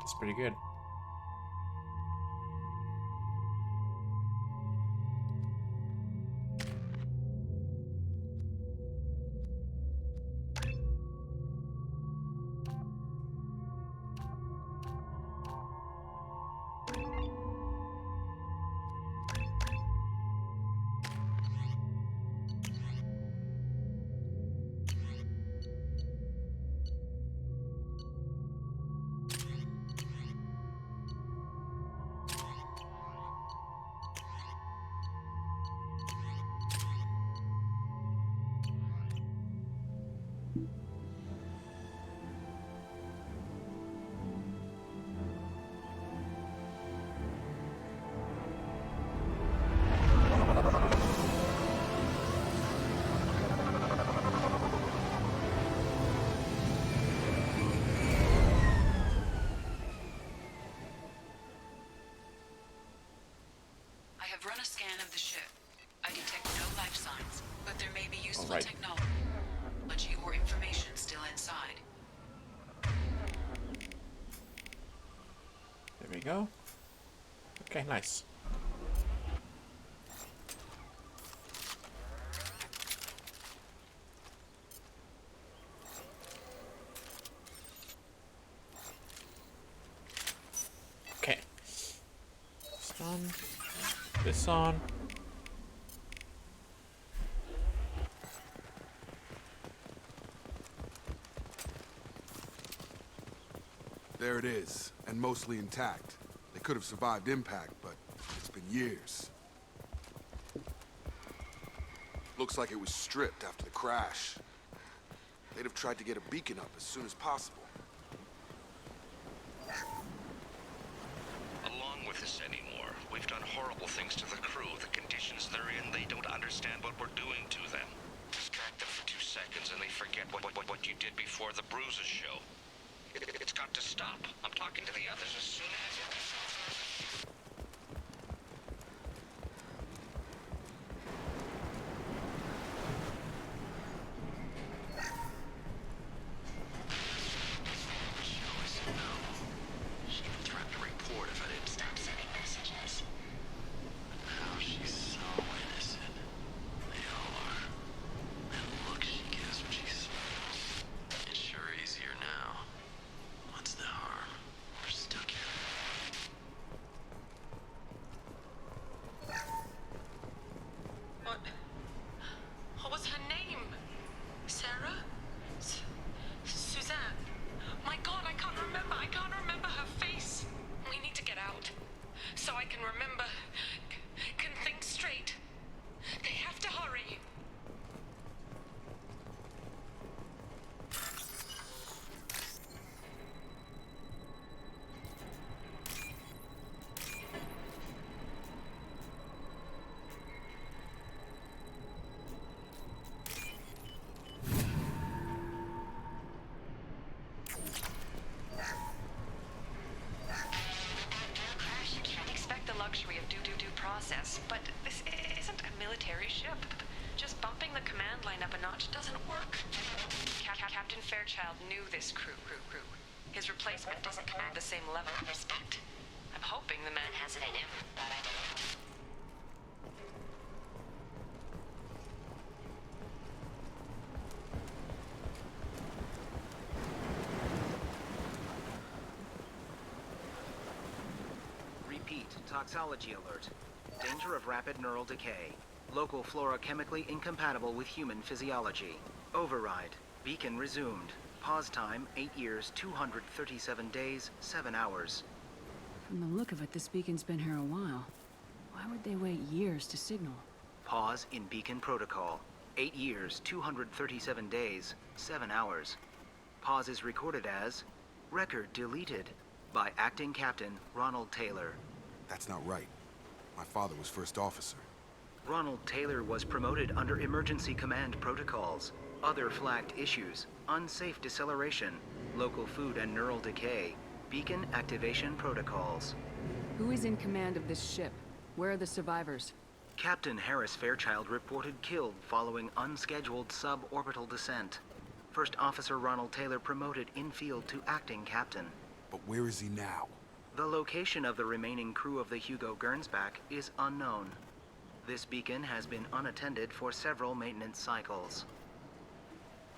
That's pretty good. I have run a scan of the ship. I detect no life signs, but there may be useful Alright. technology or information still inside. There we go. Okay, nice. Okay. This on. This on. There it is, and mostly intact. They could have survived impact, but it's been years. Looks like it was stripped after the crash. They'd have tried to get a beacon up as soon as possible. Along with this anymore. We've done horrible things to the crew. The conditions they're in, they don't understand what we're doing to them. Distract them for 2 seconds and they forget what you did before the bruises show. It's got to stop. I'm talking to the others as soon as it... She even threatened to report if I didn't stop sending messages. But now she's so innocent. They all are. That look she gives when she smiles. It's sure easier now. What's the harm? We're stuck here. What was her name? Sarah? Suzanne? My God, I can't remember. I can't remember her face. We need to get out. So I can remember. Can think straight. They have to hurry. Expect the luxury of due process, but this isn't a military ship. Just bumping the command line up a notch doesn't work. Captain Fairchild knew this crew. His replacement doesn't command the same level of respect. I'm hoping the man has it in him. Repeat, toxology alert. Danger of rapid neural decay. Local flora chemically incompatible with human physiology. Override. Beacon resumed. Pause time, 8 years, 237 days, 7 hours. From the look of it, this beacon's been here a while. Why would they wait years to signal? Pause in beacon protocol. 8 years, 237 days, 7 hours. Pause is recorded as record deleted by Acting Captain Ronald Taylor. That's not right. My father was first officer. Ronald Taylor was promoted under emergency command protocols. Other flagged issues: unsafe deceleration, local food and neural decay, beacon activation protocols. Who is in command of this ship? Where are the survivors? Captain Harris Fairchild reported killed following unscheduled suborbital descent. First Officer Ronald Taylor promoted in-field to acting captain. But where is he now? The location of the remaining crew of the Hugo Gernsback is unknown. This beacon has been unattended for several maintenance cycles.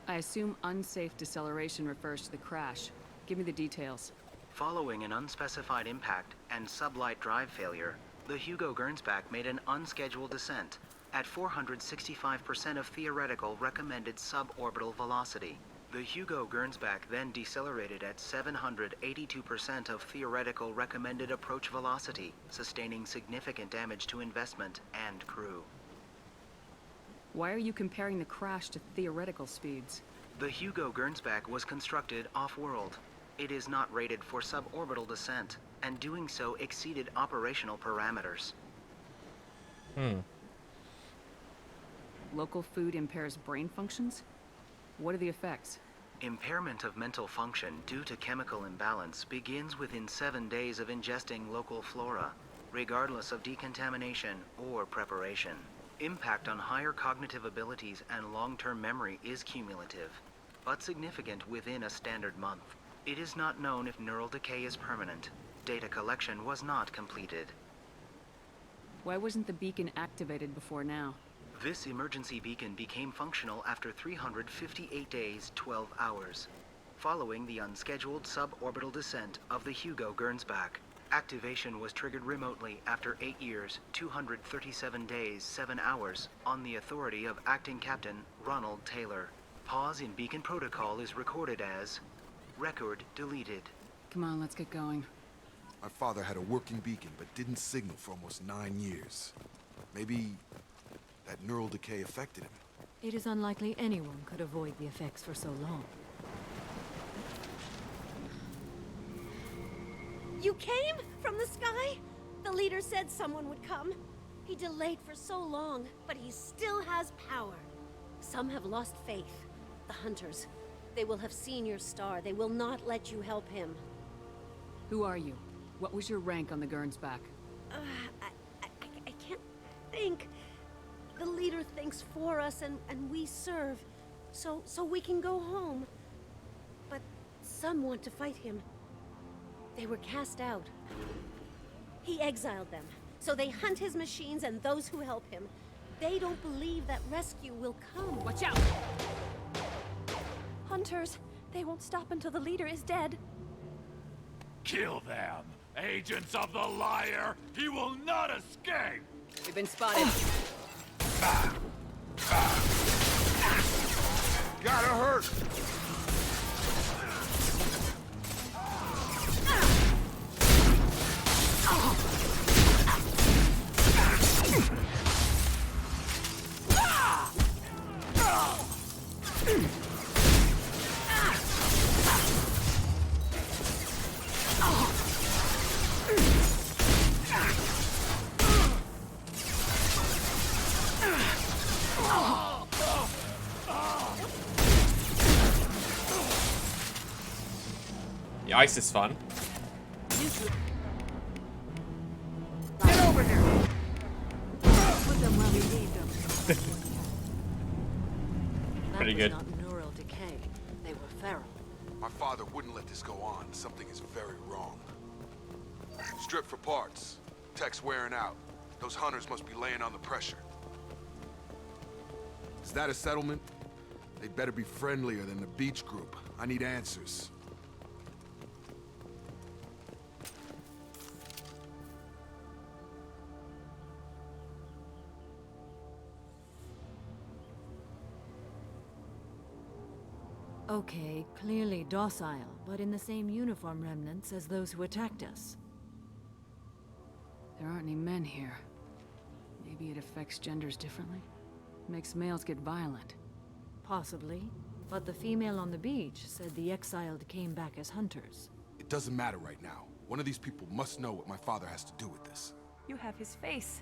I assume unsafe deceleration refers to the crash. Give me the details. Following an unspecified impact and sublight drive failure, the Hugo Gernsback made an unscheduled descent at 465% of theoretical recommended suborbital velocity. The Hugo Gernsback then decelerated at 782% of theoretical recommended approach velocity, sustaining significant damage to investment and crew. Why are you comparing the crash to theoretical speeds? The Hugo Gernsback was constructed off-world. It is not rated for suborbital descent, and doing so exceeded operational parameters. Local food impairs brain functions? What are the effects? Impairment of mental function due to chemical imbalance begins within 7 days of ingesting local flora, regardless of decontamination or preparation. Impact on higher cognitive abilities and long-term memory is cumulative, but significant within a standard month. It is not known if neural decay is permanent. Data collection was not completed. Why wasn't the beacon activated before now? This emergency beacon became functional after 358 days, 12 hours, following the unscheduled suborbital descent of the Hugo Gernsback. Activation was triggered remotely after 8 years, 237 days, 7 hours, on the authority of Acting Captain Ronald Taylor. Pause in beacon protocol is recorded as record deleted. Come on, let's get going. My father had a working beacon, but didn't signal for almost 9 years. Maybe that neural decay affected him. It is unlikely anyone could avoid the effects for so long. You came? From the sky? The leader said someone would come. He delayed for so long, but he still has power. Some have lost faith. The hunters. They will have seen your star. They will not let you help him. Who are you? What was your rank on the Gernsback? I can't think. The leader thinks for us and we serve. So we can go home. But some want to fight him. They were cast out. He exiled them. So they hunt his machines and those who help him. They don't believe that rescue will come. Watch out! Hunters, they won't stop until the leader is dead. Kill them! Agents of the liar! He will not escape! We've been spotted. Gotta hurt! The ice is fun. Get over here! Put them where we need them. Pretty good. That was not neural decay. They were feral. My father wouldn't let this go on. Something is very wrong. Strip for parts. Tech's wearing out. Those hunters must be laying on the pressure. Is that a settlement? They'd better be friendlier than the beach group. I need answers. Okay, clearly docile, but in the same uniform remnants as those who attacked us. There aren't any men here. Maybe it affects genders differently? Makes males get violent. Possibly. But the female on the beach said the exiled came back as hunters. It doesn't matter right now. One of these people must know what my father has to do with this. You have his face.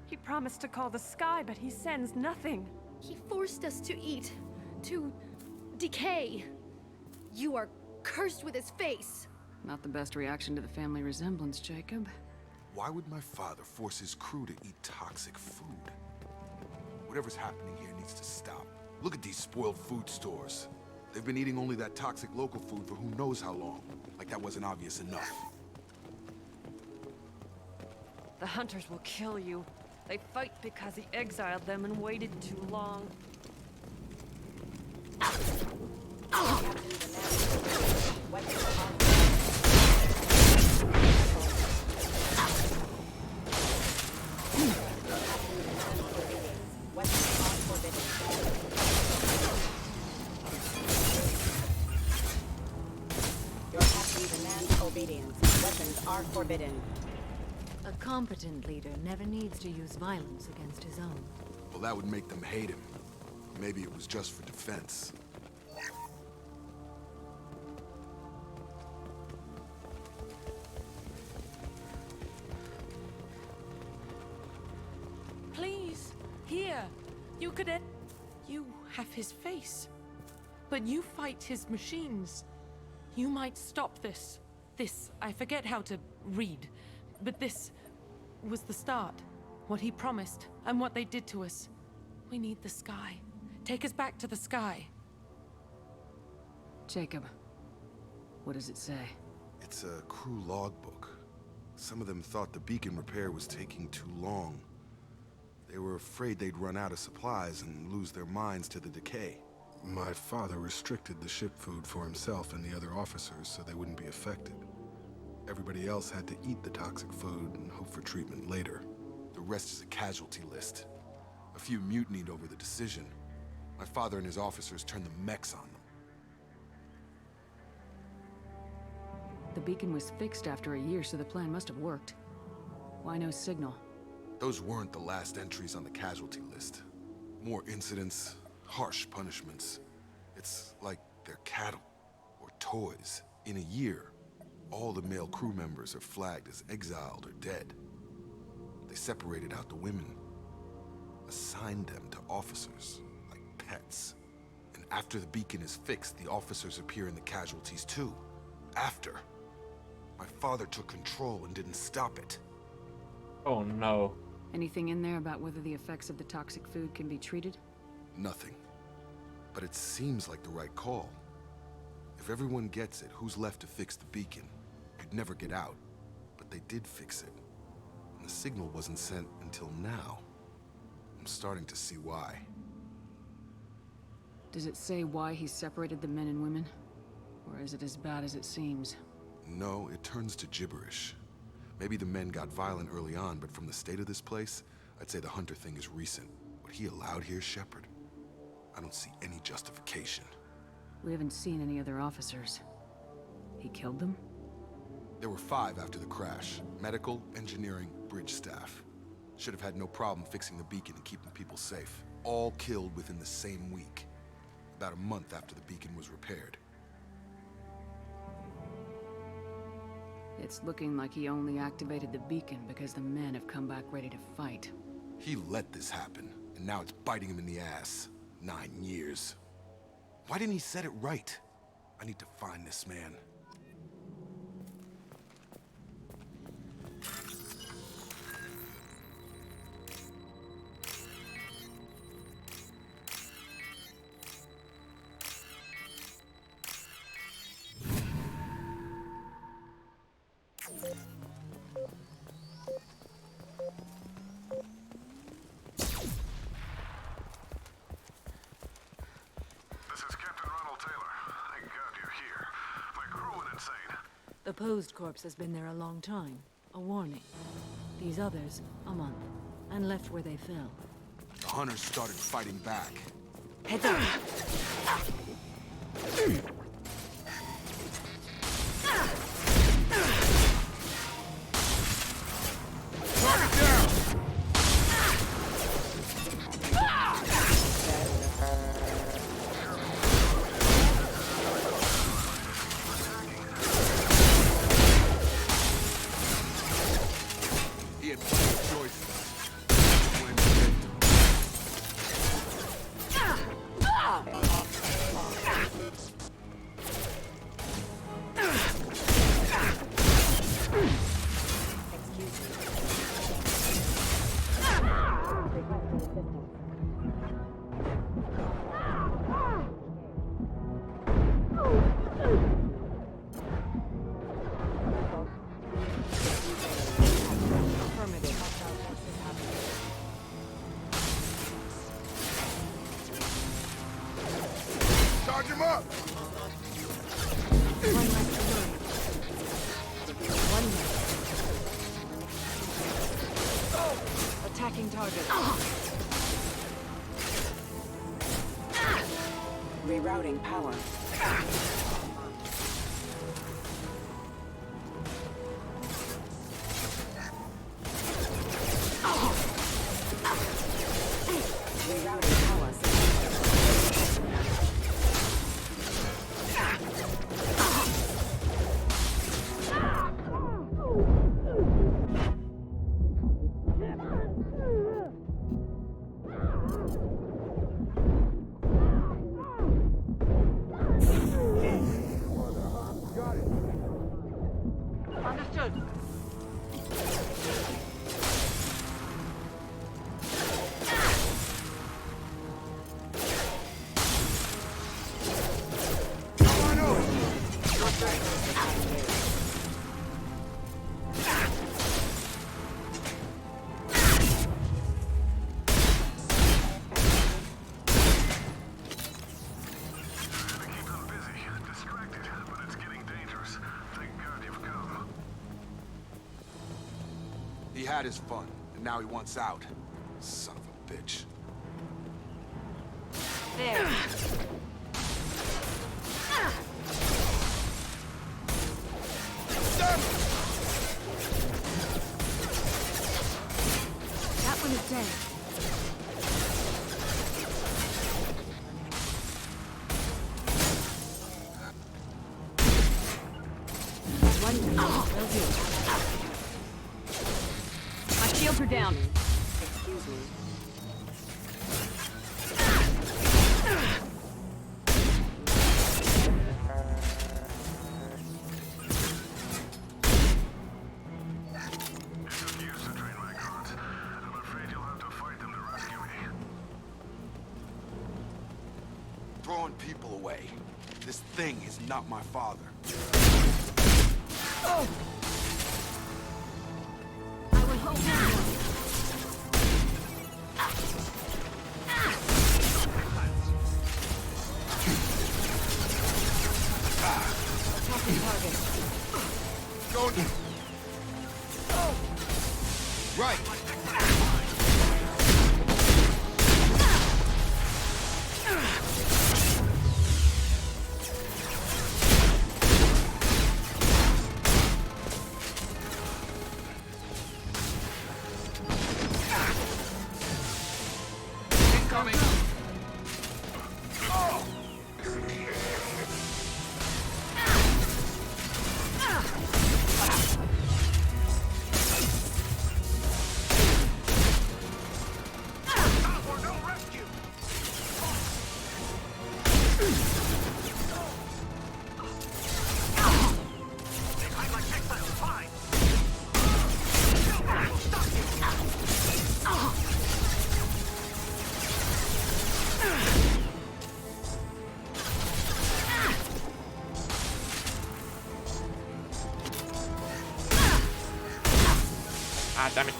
He promised to call the sky, but he sends nothing. He forced us to eat, to decay. You are cursed with his face. Not the best reaction to the family resemblance, Jacob. Why would my father force his crew to eat toxic food? Whatever's happening here needs to stop. Look at these spoiled food stores. They've been eating only that toxic local food for who knows how long. Like that wasn't obvious enough. The hunters will kill you. They fight because he exiled them and waited too long. Your captain demands obedience. Weapons are forbidden. A competent leader never needs to use violence against his own. Well, that would make them hate him. Maybe it was just for defense. Please, here. You could You have his face. But you fight his machines. You might stop this. This, I forget how to read. But this was the start. What he promised, and what they did to us. We need the sky. Take us back to the sky. Jacob, what does it say? It's a crew logbook. Some of them thought the beacon repair was taking too long. They were afraid they'd run out of supplies and lose their minds to the decay. My father restricted the ship food for himself and the other officers so they wouldn't be affected. Everybody else had to eat the toxic food and hope for treatment later. The rest is a casualty list. A few mutinied over the decision. My father and his officers turned the mechs on them. The beacon was fixed after a year, so the plan must have worked. Why no signal? Those weren't the last entries on the casualty list. More incidents, harsh punishments. It's like they're cattle or toys. In a year, all the male crew members are flagged as exiled or dead. They separated out the women, assigned them to officers, like pets. And after the beacon is fixed, the officers appear in the casualties too. After. My father took control and didn't stop it. Oh no. Anything in there about whether the effects of the toxic food can be treated? Nothing. But it seems like the right call. If everyone gets it, who's left to fix the beacon? You'd never get out. But they did fix it. And the signal wasn't sent until now. I'm starting to see why. Does it say why he separated the men and women? Or is it as bad as it seems? No, it turns to gibberish. Maybe the men got violent early on, but from the state of this place, I'd say the Hunter thing is recent. What he allowed here, Shepard? I don't see any justification. We haven't seen any other officers. He killed them? There were 5 after the crash. Medical, engineering, bridge staff. Should have had no problem fixing the beacon and keeping people safe. All killed within the same week. About a month after the beacon was repaired. It's looking like he only activated the beacon because the men have come back ready to fight. He let this happen, and now it's biting him in the ass. 9 years. Why didn't he set it right? I need to find this man. The posed corpse has been there a long time. A warning. These others, a month. And left where they fell. The hunters started fighting back. Heads up! Charge him up! Attacking target. Rerouting power. Rerouting power. He had his fun, and now he wants out. Son of a bitch. There. That one is dead. Will do. My shields are down. Excuse me. Throwing people away. This thing is not my father. Oh. I would hope not. Attacking target. Going. Right. Ah, damn it.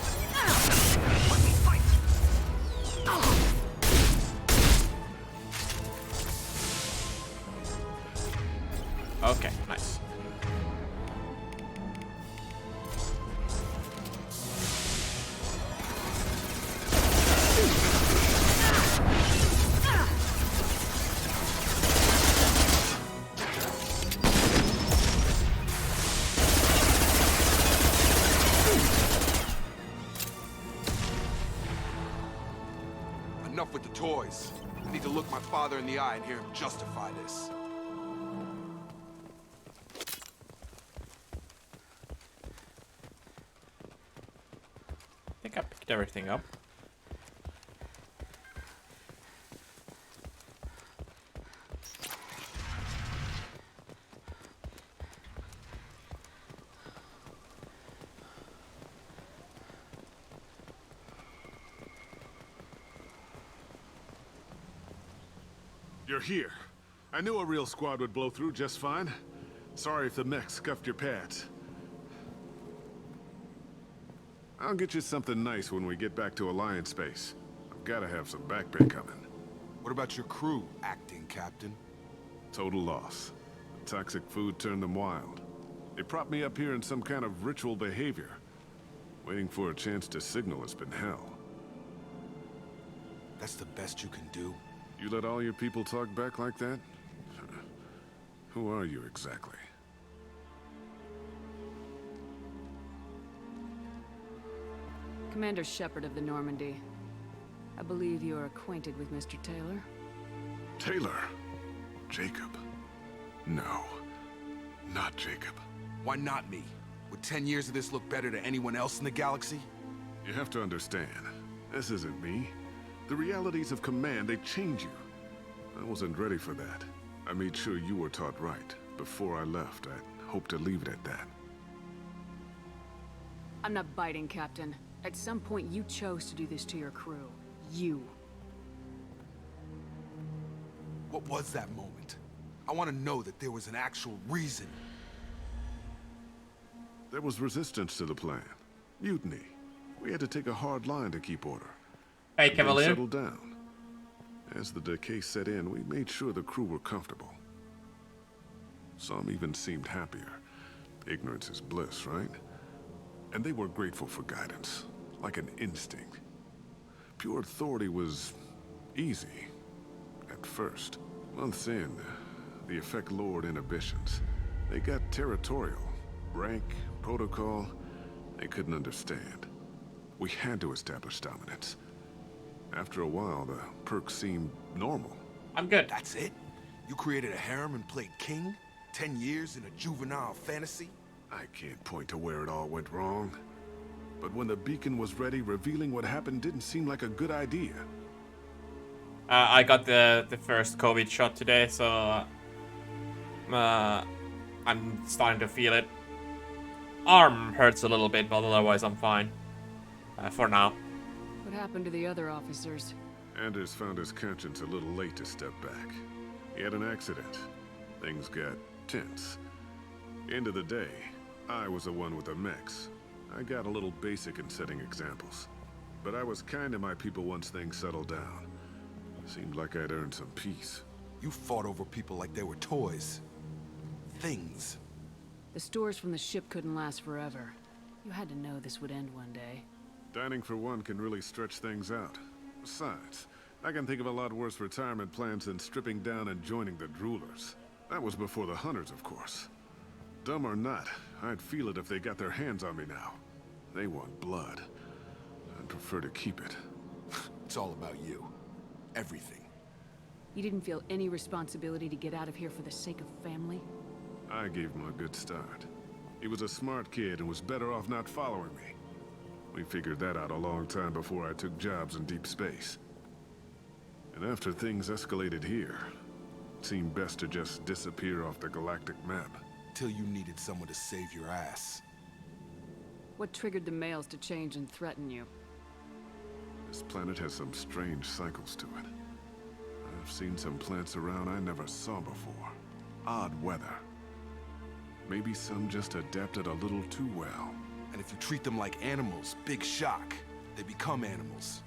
Okay, nice. with the toys. I need to look my father in the eye and hear him justify this. I think I picked everything up. You're here. I knew a real squad would blow through just fine. Sorry if the mech scuffed your pads. I'll get you something nice when we get back to Alliance space. I've gotta have some back pay coming. What about your crew, acting captain? Total loss. The toxic food turned them wild. They propped me up here in some kind of ritual behavior. Waiting for a chance to signal has been hell. That's the best you can do? You let all your people talk back like that? Who are you exactly? Commander Shepard of the Normandy. I believe you are acquainted with Mr. Taylor. Taylor? Jacob? No. Not Jacob. Why not me? Would 10 years of this look better to anyone else in the galaxy? You have to understand, this isn't me. The realities of command, they change you. I wasn't ready for that. I made sure you were taught right. Before I left, I hoped to leave it at that. I'm not biting, Captain. At some point, you chose to do this to your crew. You. What was that moment? I want to know that there was an actual reason. There was resistance to the plan. Mutiny. We had to take a hard line to keep order. Hey, Cavalier. Settle down. As the decay set in, we made sure the crew were comfortable. Some even seemed happier. Ignorance is bliss, right? And they were grateful for guidance, like an instinct. Pure authority was easy, at first. Months in, the effect lowered inhibitions. They got territorial. Rank, protocol, they couldn't understand. We had to establish dominance. After a while, the perks seemed normal. I'm good. That's it? You created a harem and played king? 10 years in a juvenile fantasy? I can't point to where it all went wrong. But when the beacon was ready, revealing what happened didn't seem like a good idea. I got the first COVID shot today, so I'm starting to feel it. Arm hurts a little bit, but otherwise I'm fine. For now. What happened to the other officers? Anders found his conscience a little late to step back. He had an accident. Things got tense. End of the day, I was the one with the mechs. I got a little basic in setting examples. But I was kind to my people once things settled down. Seemed like I'd earned some peace. You fought over people like they were toys. Things. The stores from the ship couldn't last forever. You had to know this would end one day. Dining for one can really stretch things out. Besides, I can think of a lot worse retirement plans than stripping down and joining the droolers. That was before the hunters, of course. Dumb or not, I'd feel it if they got their hands on me now. They want blood. I'd prefer to keep it. It's all about you. Everything. You didn't feel any responsibility to get out of here for the sake of family? I gave him a good start. He was a smart kid and was better off not following me. We figured that out a long time before I took jobs in deep space. And after things escalated here, it seemed best to just disappear off the galactic map. Till you needed someone to save your ass. What triggered the males to change and threaten you? This planet has some strange cycles to it. I've seen some plants around I never saw before. Odd weather. Maybe some just adapted a little too well. And if you treat them like animals, big shock. They become animals.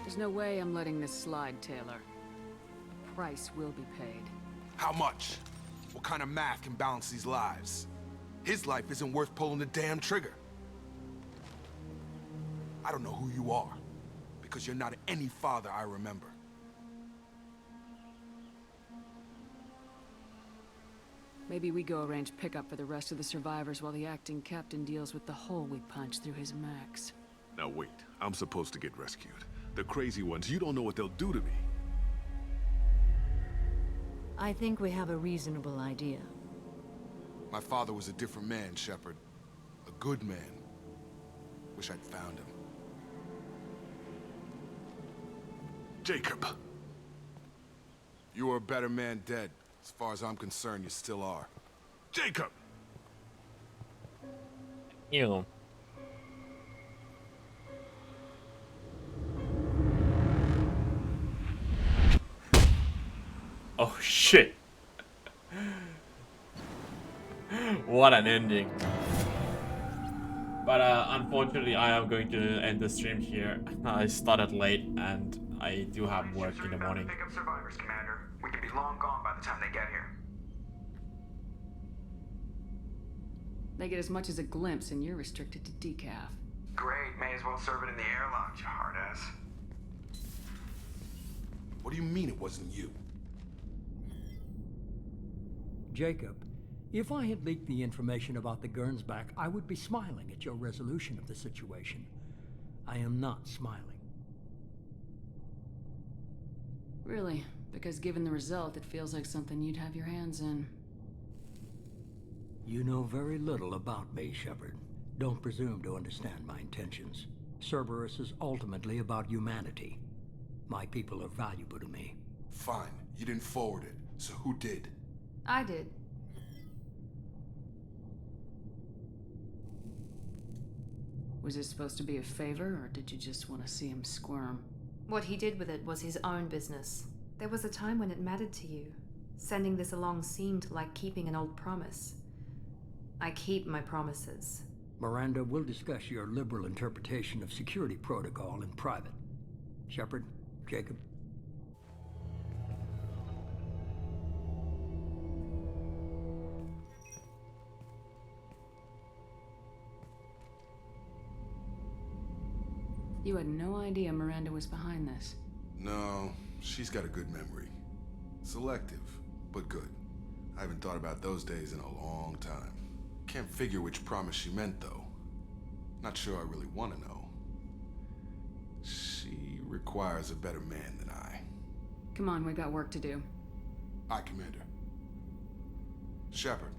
There's no way I'm letting this slide, Taylor. A price will be paid. How much? What kind of math can balance these lives? His life isn't worth pulling the damn trigger. I don't know who you are, because you're not any father I remember. Maybe we go arrange pickup for the rest of the survivors while the acting captain deals with the hole we punched through his max. Now wait, I'm supposed to get rescued. The crazy ones, you don't know what they'll do to me. I think we have a reasonable idea. My father was a different man, Shepard. A good man. Wish I'd found him. Jacob! You were a better man dead. As far as I'm concerned, you still are. Jacob! Ew. Oh shit. What an ending. But unfortunately I am going to end the stream here. I started late and I do have work in the morning. Pick up survivors, Commander. We could be long gone by the time they get here. They get as much as a glimpse and you're restricted to decaf. Great, may as well serve it in the airlock, you hard ass. What do you mean it wasn't you? Jacob, if I had leaked the information about the Gernsback, I would be smiling at your resolution of the situation. I am not smiling. Really? Because given the result, it feels like something you'd have your hands in. You know very little about me, Shepard. Don't presume to understand my intentions. Cerberus is ultimately about humanity. My people are valuable to me. Fine. You didn't forward it. So who did? I did. Was it supposed to be a favor, or did you just want to see him squirm? What he did with it was his own business. There was a time when it mattered to you. Sending this along seemed like keeping an old promise. I keep my promises. Miranda, we'll discuss your liberal interpretation of security protocol in private. Shepard, Jacob. You had no idea Miranda was behind this. No, she's got a good memory. Selective, but good. I haven't thought about those days in a long time. Can't figure which promise she meant, though. Not sure I really want to know. She requires a better man than I. Come on, we got work to do. Aye, Commander. Shepard,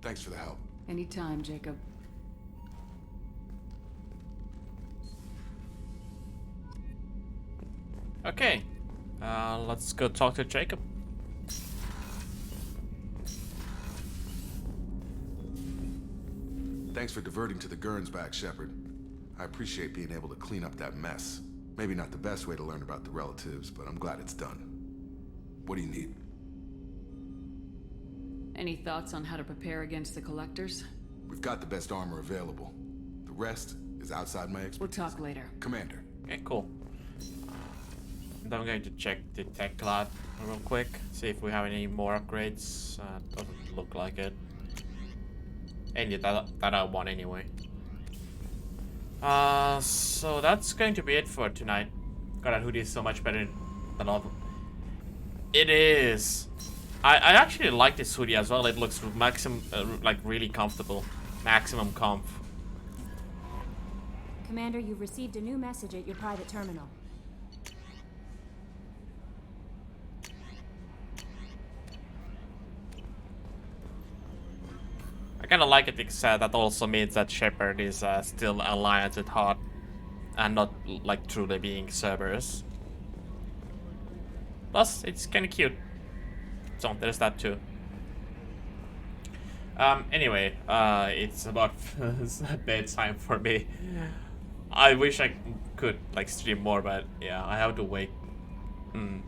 thanks for the help. Anytime, Jacob. Okay, let's go talk to Jacob. Thanks for diverting to the Gernsback, Shepard. I appreciate being able to clean up that mess. Maybe not the best way to learn about the relatives, but I'm glad it's done. What do you need? Any thoughts on how to prepare against the collectors? We've got the best armor available. The rest is outside my expertise. We'll talk later. Commander. Okay, cool. And I'm going to check the tech lab real quick, see if we have any more upgrades. Doesn't look like it. Any that I want anyway. So that's going to be it for tonight. God, that hoodie is so much better than all. It is. I actually like this hoodie as well. It looks maximum, like really comfortable. Maximum comf. Commander, you've received a new message at your private terminal. I kind of like it because that also means that Shepard is still Alliance at heart and not like truly being Cerberus. Plus, it's kind of cute. So there's that too. Anyway, it's about bedtime for me. I wish I could like stream more, but yeah, I have to wake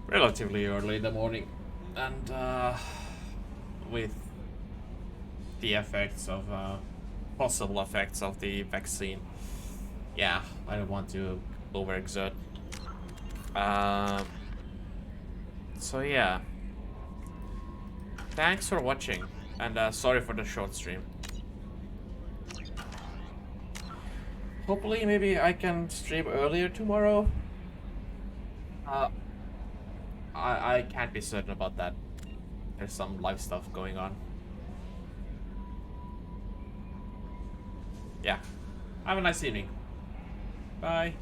relatively early in the morning, and with the effects of possible effects of the vaccine, yeah, I don't want to overexert. So yeah, thanks for watching, and sorry for the short stream. Hopefully maybe I can stream earlier tomorrow. I can't be certain about that. There's some life stuff going on. Yeah. Have a nice evening. Bye.